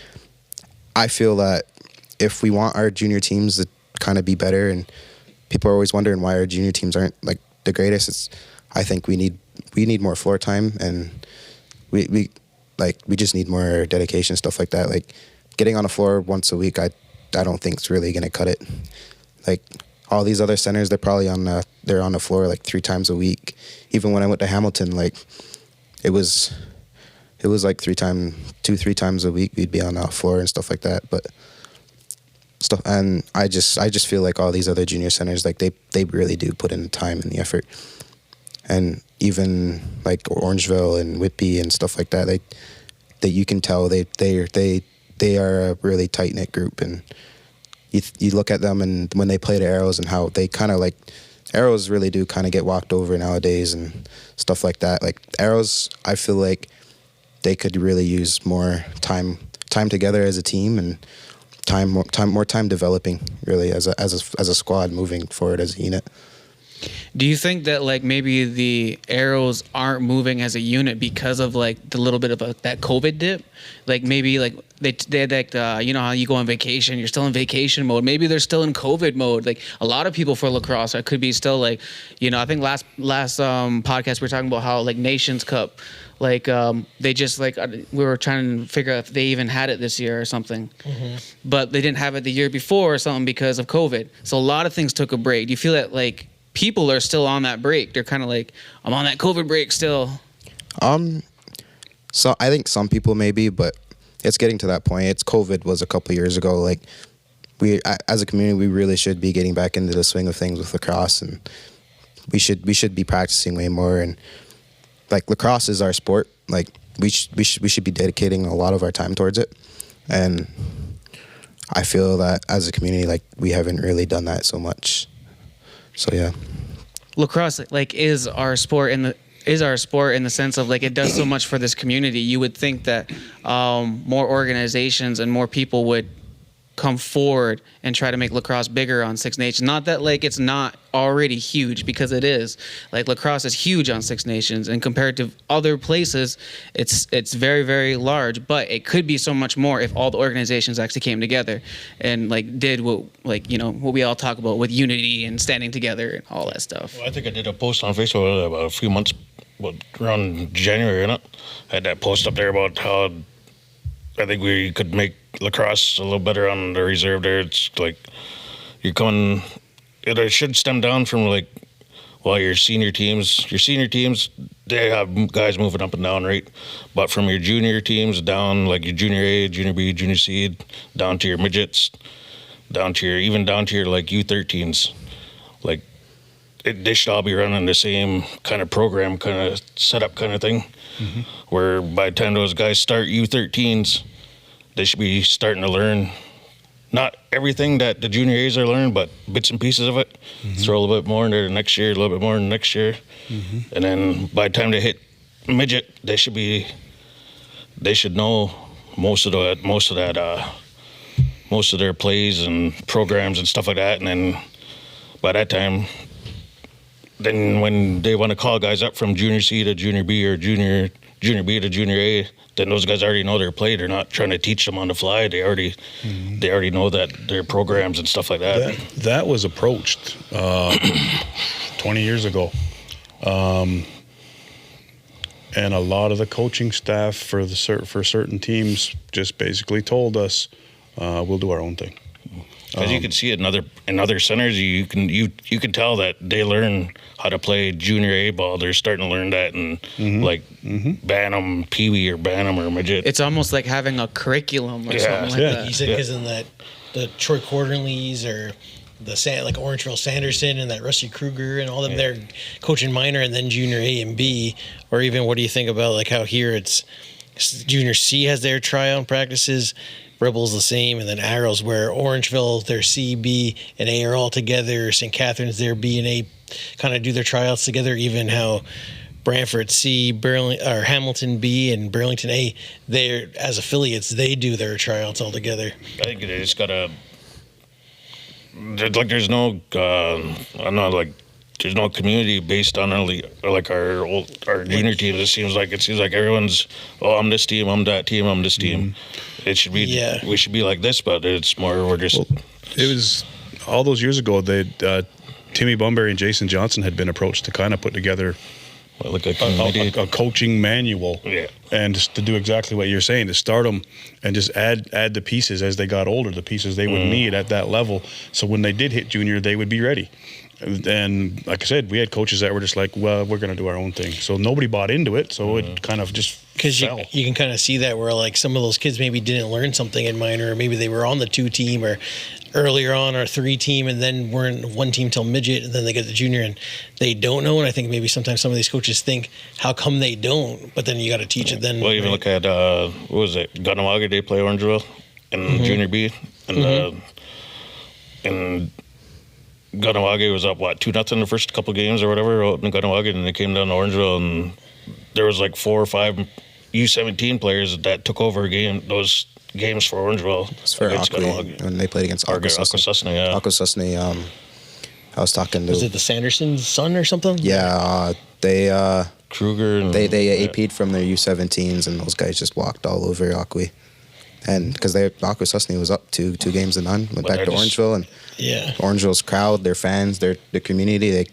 I feel that if we want our junior teams to kind of be better, and people are always wondering why our junior teams aren't like the greatest, I think we need more floor time, and we just need more dedication, stuff like that. Like getting on the floor once a week, I don't think it's really gonna cut it. Like all these other centers, they're on the floor like 3 times a week. Even when I went to Hamilton, like it was like 3 times a week we'd be on the floor and stuff like that. But stuff, and I just feel like all these other junior centers, like they really do put in the time and the effort. And even like Orangeville and Whitby and stuff like that, that you can tell they are a really tight knit group. And you look at them, and when they play the Arrows and how they kind of like, Arrows really do kind of get walked over nowadays and stuff like that. Like Arrows, I feel like they could really use more time together as a team, and more time developing really as a squad moving forward as a unit. Do you think that like maybe the Arrows aren't moving as a unit because of like the little bit of that COVID dip? Like maybe like they had like you know how you go on vacation, you're still in vacation mode. Maybe they're still in COVID mode. Like a lot of people for lacrosse, it could be still like, you know, I think last podcast we were talking about how like Nations Cup, like they just like we were trying to figure out if they even had it this year or something, but they didn't have it the year before or something because of COVID. So a lot of things took a break. Do you feel that like people are still on that break? They're kind of like, I'm on that COVID break still. So I think some people maybe, but it's getting to that point. COVID was a couple years ago. Like we, as a community, we really should be getting back into the swing of things with lacrosse, and we should be practicing way more. And like lacrosse is our sport. Like we should be dedicating a lot of our time towards it. And I feel that as a community, like we haven't really done that so much. So yeah, Lacrosse like is our sport in the sense of like it does so much for this community. You would think that more organizations and more people would come forward and try to make lacrosse bigger on Six Nations. Not that like it's not already huge, because it is. Like lacrosse is huge on Six Nations, and compared to other places, it's very, very large. But it could be so much more if all the organizations actually came together and like did what, like, you know, what we all talk about with unity and standing together and all that stuff. Well, I think I did a post on Facebook about a few months, around January, I had that post up there about how I think we could make lacrosse a little better on the reserve there. It's like it should stem down from like, well, your senior teams, they have guys moving up and down, right? But from your junior teams down, like your junior A, junior B, junior C, down to your midgets, down to your like U13s, like they should all be running the same kind of program, kind of setup kind of thing, where by the time those guys start U13s, they should be starting to learn not everything that the junior A's are learning, but bits and pieces of it. Throw a little bit more into the next year, a little bit more in the next year. And then by the time they hit midget, they should know most of their plays and programs and stuff like that. And then by that time, then when they want to call guys up from junior C to junior B or junior B to junior A, then those guys already know their play. They're not trying to teach them on the fly. They already know that their programs and stuff like that. That was approached 20 years ago. And a lot of the coaching staff for certain teams just basically told us, we'll do our own thing. Because you can see it in other centers, you can tell that they learn how to play junior A ball. They're starting to learn that in like Bantam, Pee Wee, or Bantam or midget. It's almost like having a curriculum or something like that. You said because in the Troy Quarterleys or like Orangeville Sanderson and that Rusty Kruger and all them, they're coaching minor and then junior A and B. Or even what do you think about like how here it's junior C has their tryout practices, Rebels the same, and then Arrows where Orangeville, their C, B, and A are all together. St. Catharines, their B and A kind of do their tryouts together. Even how Brantford C, Hamilton B, and Burlington A, they're as affiliates, they do their tryouts all together. I think they just gotta. There's no, I don't know, like there's no community based on our junior teams. It seems like everyone's, oh, I'm this team, I'm that team, I'm this team. It should be we should be like this, but it's more we're just. Well, it was all those years ago. Timmy Bunbury and Jason Johnson had been approached to kind of put together like a coaching manual, and just to do exactly what you're saying, to start them and just add the pieces as they got older, the pieces they would need at that level, so when they did hit junior, they would be ready. And like I said, we had coaches that were just like, well, we're going to do our own thing. So nobody bought into it, so it kind of just because you can kind of see that where like some of those kids maybe didn't learn something in minor, or maybe they were on the 2 team or earlier on our 3 team, and then we're in 1 team till midget, and then they get the junior and they don't know. And I think maybe sometimes some of these coaches think, how come they don't? But then you got to teach it then. Well, even look at what was it, Gunawaga? They play Orangeville in junior B, and Gunawaga was up 2-0 the first couple games or whatever out in Gunawaga, and they came down to Orangeville, and there was like 4 or 5 U17 players that took over those games for Orangeville. It's for Aqui when they played against Akwesasne. Akwesasne. I was talking to. Was it the Sanderson's son or something? Yeah, they Kruger. And, they AP'd from their U17s, and those guys just walked all over Aqui. And because Akwesasne was up 2 games to none, went back to Orangeville, and Orangeville's crowd, their fans, their community,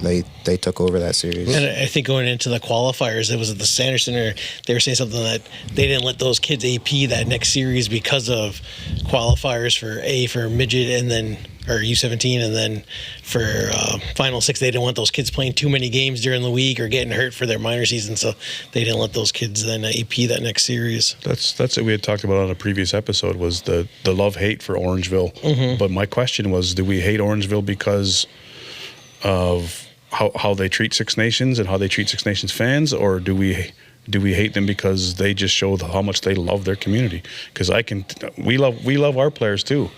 they took over that series. And I think going into the qualifiers, it was at the Sanderson, or they were saying something that they didn't let those kids AP that next series because of qualifiers for midget and then or U17, and then for Final 6, they didn't want those kids playing too many games during the week or getting hurt for their minor season, so they didn't let those kids then AP that next series. That's what we had talked about on a previous episode, was the love-hate for Orangeville. But my question was, do we hate Orangeville because of how they treat Six Nations and how they treat Six Nations fans, or do we hate them because they just show how much they love their community? Because we love our players too,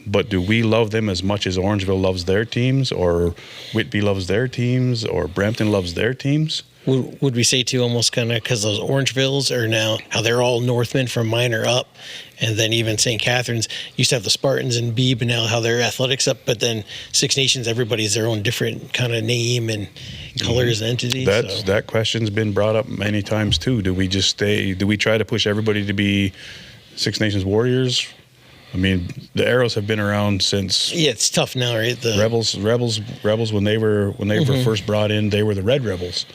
but do we love them as much as Orangeville loves their teams, or Whitby loves their teams, or Brampton loves their teams? Would we say too, almost kind of because those Orangevilles are now how they're all Northmen from minor up, and then even St. Catharines used to have the Spartans and B, but now how their athletics up. But then Six Nations, everybody's their own different kind of name and colors and entity. That question's been brought up many times too. Do we just stay? Do we try to push everybody to be Six Nations Warriors? I mean, the Arrows have been around since. Yeah, it's tough now, right? The Rebels when they were first brought in, they were the Red Rebels.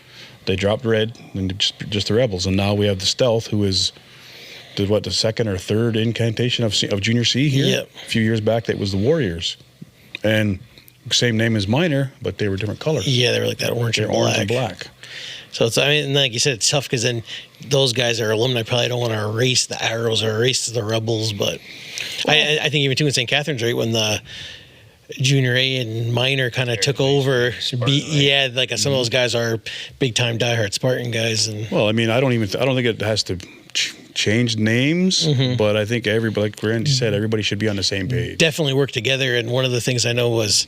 They dropped red and just the Rebels, and now we have the Stealth, who is the second or third incantation of Junior C here. Yep. A few years back, that was the Warriors, and same name as minor, but they were different colors. Yeah, they were like that orange and black. So it's, I mean, like you said, it's tough because then those guys are alumni. Probably don't want to erase the Arrows or erase the Rebels, but I think even too in St. Catharines, right, when the Junior A and minor kind of took over. Some of those guys are big time diehard Spartan guys. And well, I mean, I don't think it has to change names, but I think everybody, like Randy said, everybody should be on the same page. Definitely work together. And one of the things I know was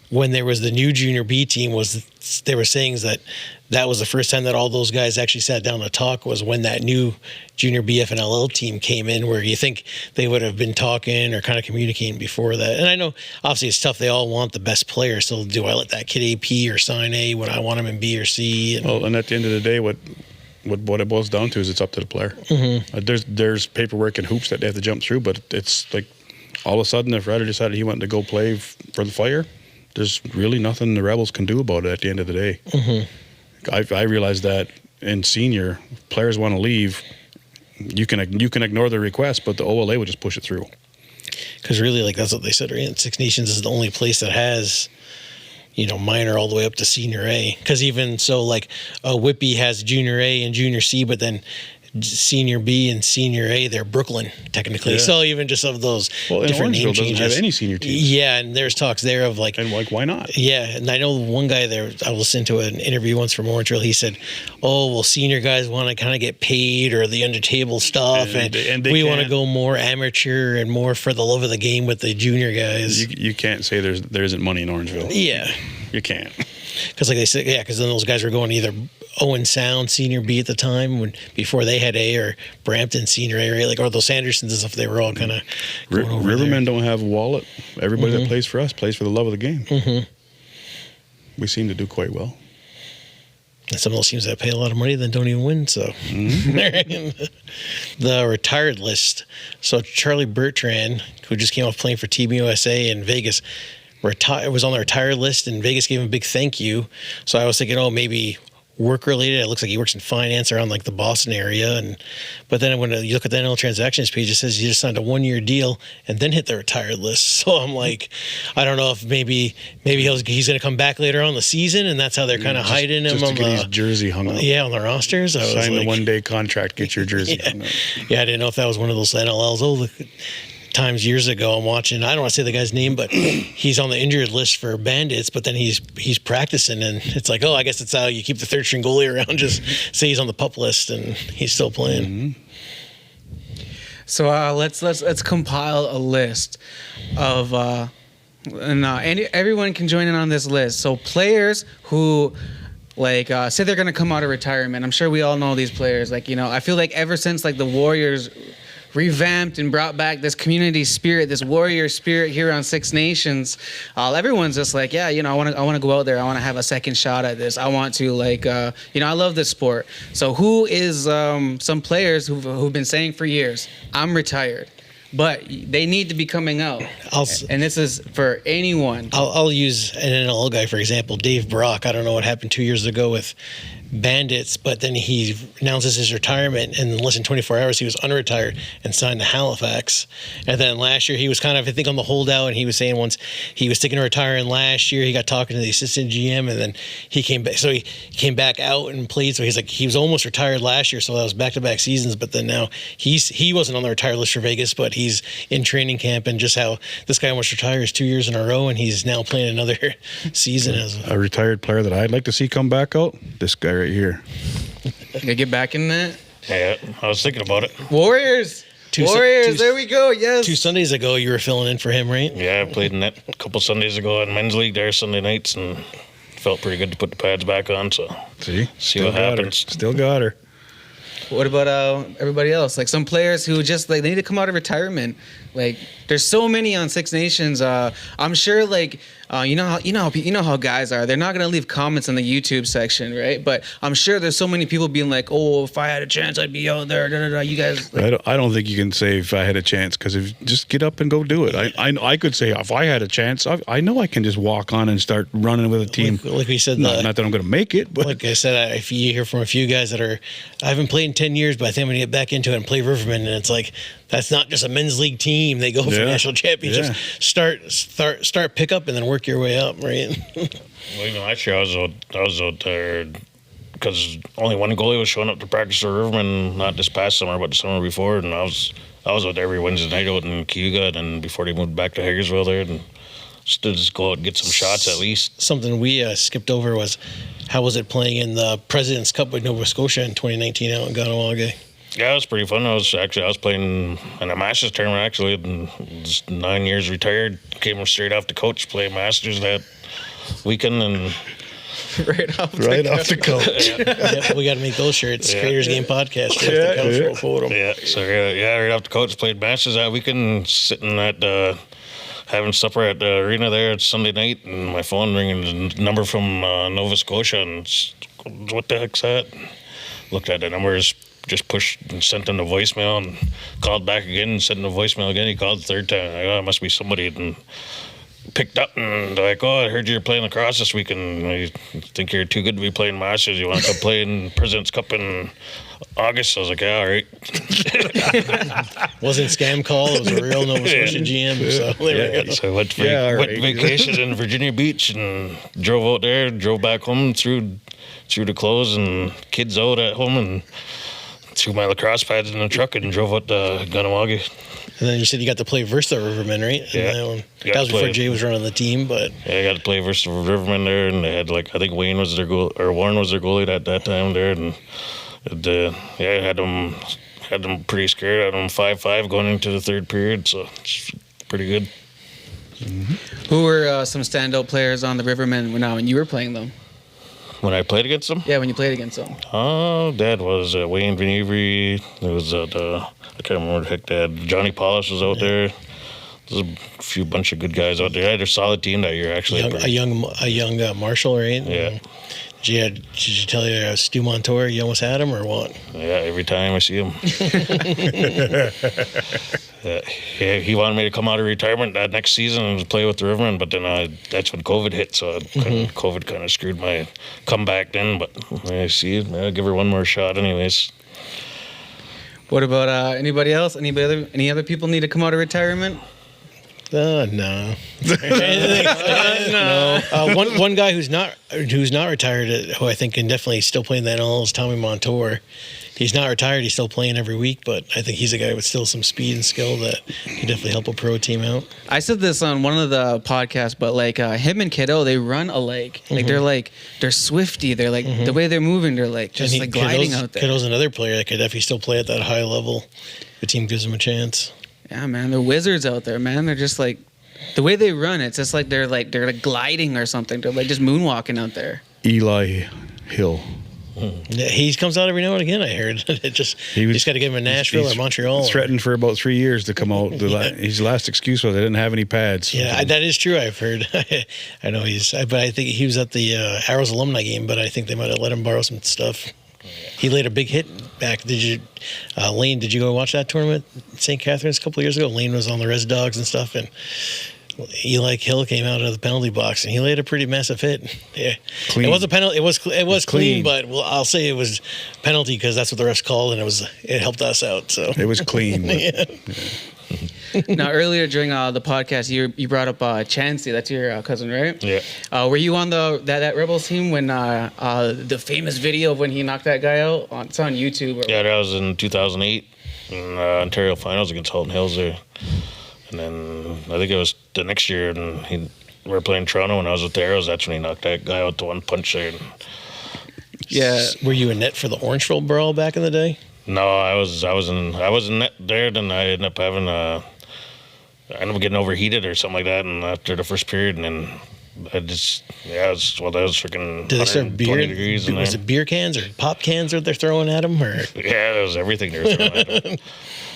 when there was the new Junior B team, was they were saying that was the first time that all those guys actually sat down to talk, was when that new Junior BF and LL team came in, where you think they would have been talking or kind of communicating before that. And I know obviously it's tough. They all want the best player. So do I let that kid AP or sign A when I want him in B or C? And at the end of the day, what it boils down to is it's up to the player. There's paperwork and hoops that they have to jump through, but it's like all of a sudden, if Ryder decided he wanted to go play for the Fire, there's really nothing the Rebels can do about it at the end of the day. I realized that in senior, players want to leave. You can ignore the request, but the OLA would just push it through. Because really, like that's what they said, right? Six Nations is the only place that has, minor all the way up to senior A. Because even so, like Whitby has junior A and junior C, but then senior B and senior A, they're Brooklyn technically. Yeah. So even just of those different name changes. Doesn't have any senior teams. Yeah, and there's talks there of like, and like, why not? Yeah, and I know one guy there. I listened to an interview once from Orangeville. He said, "Oh, well, senior guys want to kind of get paid or the under table stuff, and we want to go more amateur and more for the love of the game with the junior guys." You can't say there isn't money in Orangeville. Yeah, you can't. Because like they said, because then those guys were going either Owen Sound Senior B at the time, before they had A, or Brampton Senior A, right? Like, or those Sandersons and stuff, they were all kind of Rivermen don't have a wallet. Everybody that plays for us plays for the love of the game. Mm-hmm. We seem to do quite well. And some of those teams that pay a lot of money then don't even win. So the retired list. So Charlie Bertrand, who just came off playing for Team USA in Vegas, was on the retired list, and Vegas gave him a big thank you. So I was thinking, oh, maybe work related. It looks like he works in finance around like the Boston area. But then when you look at the NL transactions page, it says he just signed a 1-year deal and then hit the retired list. So I'm like, I don't know if maybe he's going to come back later on in the season, and that's how they're kind of hiding him just on to get his jersey hung up. Yeah, on the rosters. Sign the 1-day contract, get your jersey hung up. Yeah, I didn't know if that was one of those NLLs. Times years ago, I'm watching. I don't want to say the guy's name, but he's on the injured list for Bandits. But then he's practicing, and it's like, oh, I guess that's how you keep the third string goalie around. Just say he's on the pup list, and he's still playing. Mm-hmm. So let's compile a list of, and everyone can join in on this list. So players who, like, say they're gonna come out of retirement. I'm sure we all know these players. Like, I feel like ever since like the Warriors revamped and brought back this community spirit, this warrior spirit here on Six Nations, everyone's just like, yeah, I want to go out there. I want to have a second shot at this. I want to, like, I love this sport. So who is some players who've been saying for years, I'm retired, but they need to be coming out? And this is for anyone. I'll use an NL guy, for example, Dave Brock. I don't know what happened 2 years ago with Bandits, but then he announces his retirement, and in less than 24 hours he was unretired and signed to Halifax. And then last year he was kind of, I think, on the holdout, and he was saying once he was thinking of retiring last year, he got talking to the assistant GM, and then he came back. So he came back out and played. So he's like, he was almost retired last year, so that was back-to-back seasons. But then now he wasn't on the retired list for Vegas, but he's in training camp, and just how this guy almost retires 2 years in a row, and he's now playing another season as a retired player that I'd like to see come back out. This guy right here. Gonna get back in that? Yeah, I was thinking about it. Warriors, there we go. Yes. 2 Sundays ago, you were filling in for him, right? Yeah, I played in that a couple Sundays ago in men's league there Sunday nights, and felt pretty good to put the pads back on. So see what happens. Still got her. What about everybody else? Like some players who just like they need to come out of retirement. Like there's so many on Six Nations. I'm sure like you know how guys are. They're not gonna leave comments in the YouTube section, right? But I'm sure there's so many people being like, oh, if I had a chance, I'd be out there. Da, da, da. You guys. Like, I don't think you can say if I had a chance, because if just get up and go do it. I could say if I had a chance, I know I can just walk on and start running with a team. Like we said, not that I'm going to make it, but like I said, if you hear from a few guys that I haven't played in 10 years, but I think I'm going to get back into it and play Riverman, and it's like that's not just a men's league team. They go for national championships. Yeah. Start pick up and then work your way up, right? Well, even last year I was out there because only one goalie was showing up to practice for Riverman, not this past summer, but the summer before, and I was out there every Wednesday night out in Cayuga, and before they moved back to Hagersville there, and just go out and get some shots at least. Something we skipped over was how was it playing in the President's Cup with Nova Scotia in 2019 out in Ganawage? Yeah, it was pretty fun. I was playing in a Masters tournament actually, and was 9 years retired. Came straight off the coach, played Masters that weekend, and right off the coach. Yeah, we got to make those shirts. Creators Game Podcast. Right off the coach, played Masters that weekend, sitting at having supper at the arena there. It's Sunday night, and my phone ringing, the number from Nova Scotia, and what the heck's that? Looked at the numbers. Just pushed and sent him a voicemail and called back again and sent him a voicemail again. He called the third time. I go, it must be somebody. And picked up and they're like, oh, I heard you're playing lacrosse this week and I think you're too good to be playing Masters. You want to come play in President's Cup in August? I was like, yeah, all right. Wasn't scam call. It was a real Nova Scotia GM. So there we go. So I went vacation in Virginia Beach and drove out there, drove back home through the clothes and kids out at home and threw my lacrosse pads in the truck and drove out to Ganawagi. And then you said you got to play versus the Rivermen, right? Yeah. That was before Jay was running the team, but yeah, I got to play versus the Rivermen there, and they had I think Wayne was their goal, or Warren was their goalie at that time there, and I had them pretty scared. I had them 5-5 going into the third period, so it's pretty good. Mm-hmm. Who were some standout players on the Rivermen when you were playing them? When I played against them? Yeah, when you played against them. Oh, Dad was Wayne Van Avery. There was I can't remember the heck Dad. Johnny Polish was out there. There's a few bunch of good guys out there. I had a solid team that year, actually. A young Marshall, right? Yeah. Did you tell you Stu Montour, you almost had him or what? Yeah, every time I see him. He wanted me to come out of retirement that next season and play with the Rivermen, but then that's when COVID hit, so COVID kind of screwed my comeback then. But I see it. I'll give her one more shot anyways. What about anybody else? Any other people need to come out of retirement? No. No. One guy who's not retired, who I think can definitely still play in the NL is Tommy Montour. He's not retired. He's still playing every week, but I think he's a guy with still some speed and skill that can definitely help a pro team out. I said this on one of the podcasts, but like him and Kiddo, they run alike. Like they're swifty. They're like the way they're moving. They're like just like gliding out there. Kiddo's another player that could definitely still play at that high level. The team gives him a chance. Yeah, man, they're wizards out there, man. They're just like the way they run. It's just like they're gliding or something. They're like just moonwalking out there. Eli Hill. He comes out every now and again, I heard. You just got to get him in Nashville or Montreal. He's threatened for about 3 years to come out. His last excuse was I didn't have any pads. Yeah, that is true. I've heard. I know but I think he was at the Arrows alumni game, but I think they might have let him borrow some stuff. He laid a big hit back. Lane, did you go watch that tournament at St. Catharines a couple of years ago? Lane was on the Res Dogs and stuff, and Eli Hill came out of the penalty box, and he laid a pretty massive hit. Yeah, clean. It was a penalty. It was clean, but I'll say it was penalty because that's what the refs called, and it helped us out. So it was clean. Yeah. Now, earlier during the podcast, you brought up Chansey. That's your cousin, right? Yeah. Were you on that Rebels team when the famous video of when he knocked that guy out? It's on YouTube. Yeah, that was in 2008 in Ontario Finals against Halton Hills there. And then I think it was the next year, and we were playing Toronto, and I was with the Arrows. That's when he knocked that guy out to one punch there. Yeah. Were you in net for the Orangeville Brawl back in the day? No, I was in net there. Then I ended up having I ended up getting overheated or something like that, and after the first period, and then that was freaking. Did they serve beer? Degrees Was it beer cans or pop cans that they're throwing at them? Or yeah, it was everything they were throwing at them.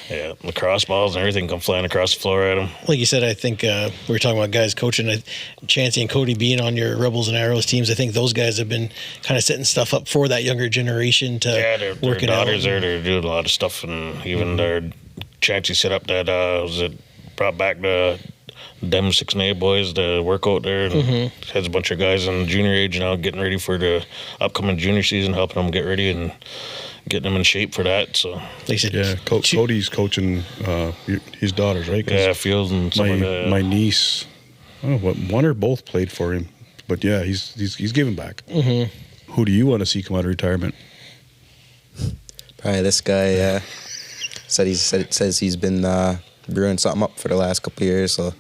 Yeah, lacrosse balls and everything come flying across the floor at him. Like you said, I think we were talking about guys coaching. Chancey and Cody being on your Rebels and Arrows teams, I think those guys have been kind of setting stuff up for that younger generation to work it out. Their daughters there, they're doing a lot of stuff, and even their Chancey set up that brought back the them 6A boys to work out there, and has a bunch of guys in junior age now getting ready for the upcoming junior season, helping them get ready and getting them in shape for that. So they said, yeah, Cody's coaching his daughters, right? Yeah, Fields and some of that. My niece, one or both played for him, but yeah, he's giving back. Who do you want to see come out of retirement? Probably this guy. Says he's been brewing something up for the last couple of years. So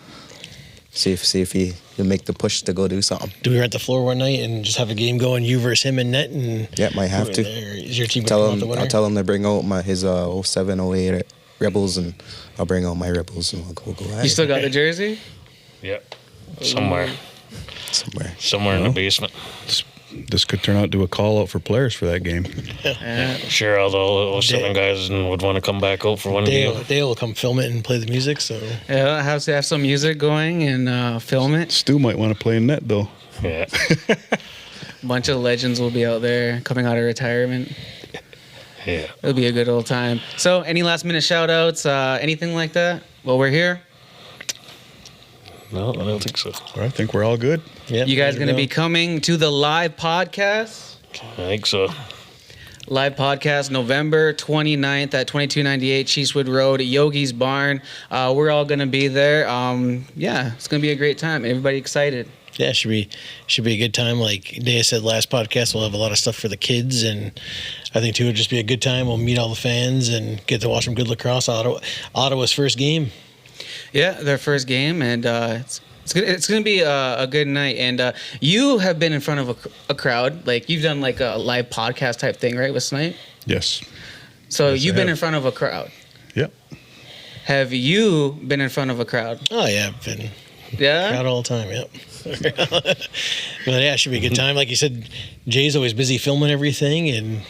see if he'll make the push to go do something. Do we rent the floor one night and just have a game going, you versus him in net? And yeah, might have to. Is your team I'll winner? tell him to bring out his 07, 08 Rebels, and I'll bring out my Rebels, and we'll go at it. You still got the jersey? Yeah, somewhere in the basement. This could turn out to a call out for players for that game. Yeah. Sure, although 07 guys would want to come back out for one game. Dale will come film it and play the music. So yeah, have to have some music going and film it. Stu might want to play in net though. Yeah. A bunch of legends will be out there coming out of retirement. Yeah. It'll be a good old time. So, any last minute shout outs, anything like that? Well, we're here. No, I don't think so. I think we're all good. yeah, You guys going to be coming to the live podcast? I think so. Live podcast November 29th at 2298 Cheesewood Road, Yogi's Barn. We're all going to be there. Yeah, it's going to be a great time. Everybody excited? Yeah, it should be a good time. Like Dea said last podcast, we'll have a lot of stuff for the kids, and I think too it'll just be a good time. We'll meet all the fans and get to watch some good lacrosse. Ottawa's first game. Yeah, their first game, and it's gonna be a good night. And you have been in front of a crowd, like you've done like a live podcast type thing, right, with Snipe? Yes. So Yes, you've I been have. in front of a crowd. Yep. Have you been in front of a crowd? Oh yeah, I've been Yeah? Crowd all the time, yep. But yeah, it should be a good time. Like you said, Jay's always busy filming everything, and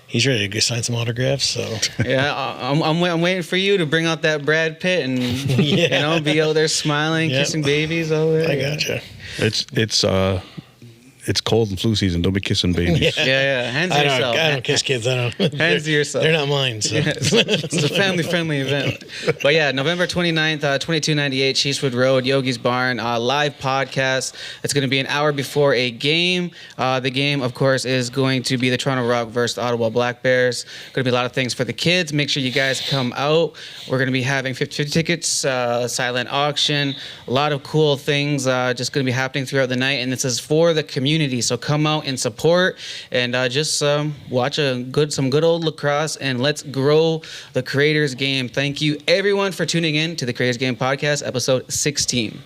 he's ready to go sign some autographs. So Yeah, I'm waiting for you to bring out that Brad Pitt and be out there smiling, Yep. kissing babies over there. I gotcha. It's cold and flu season. Don't be kissing babies. Yeah. Hands to I yourself. don't kiss kids. I don't. Hands to yourself. They're not mine. So. It's a family-friendly event. But yeah, November 29th, 2298 Cheesewood Road, Yogi's Barn, live podcast. It's going to be an hour before a game. The game, of course, is going to be the Toronto Rock versus the Ottawa Black Bears. Going to be a lot of things for the kids. Make sure you guys come out. We're going to be having 50 tickets, silent auction, a lot of cool things just going to be happening throughout the night. And this is for the community. So come out and support and just watch some good old lacrosse, and let's grow the Creators Game. Thank you, everyone, for tuning in to the Creators Game podcast, episode 16.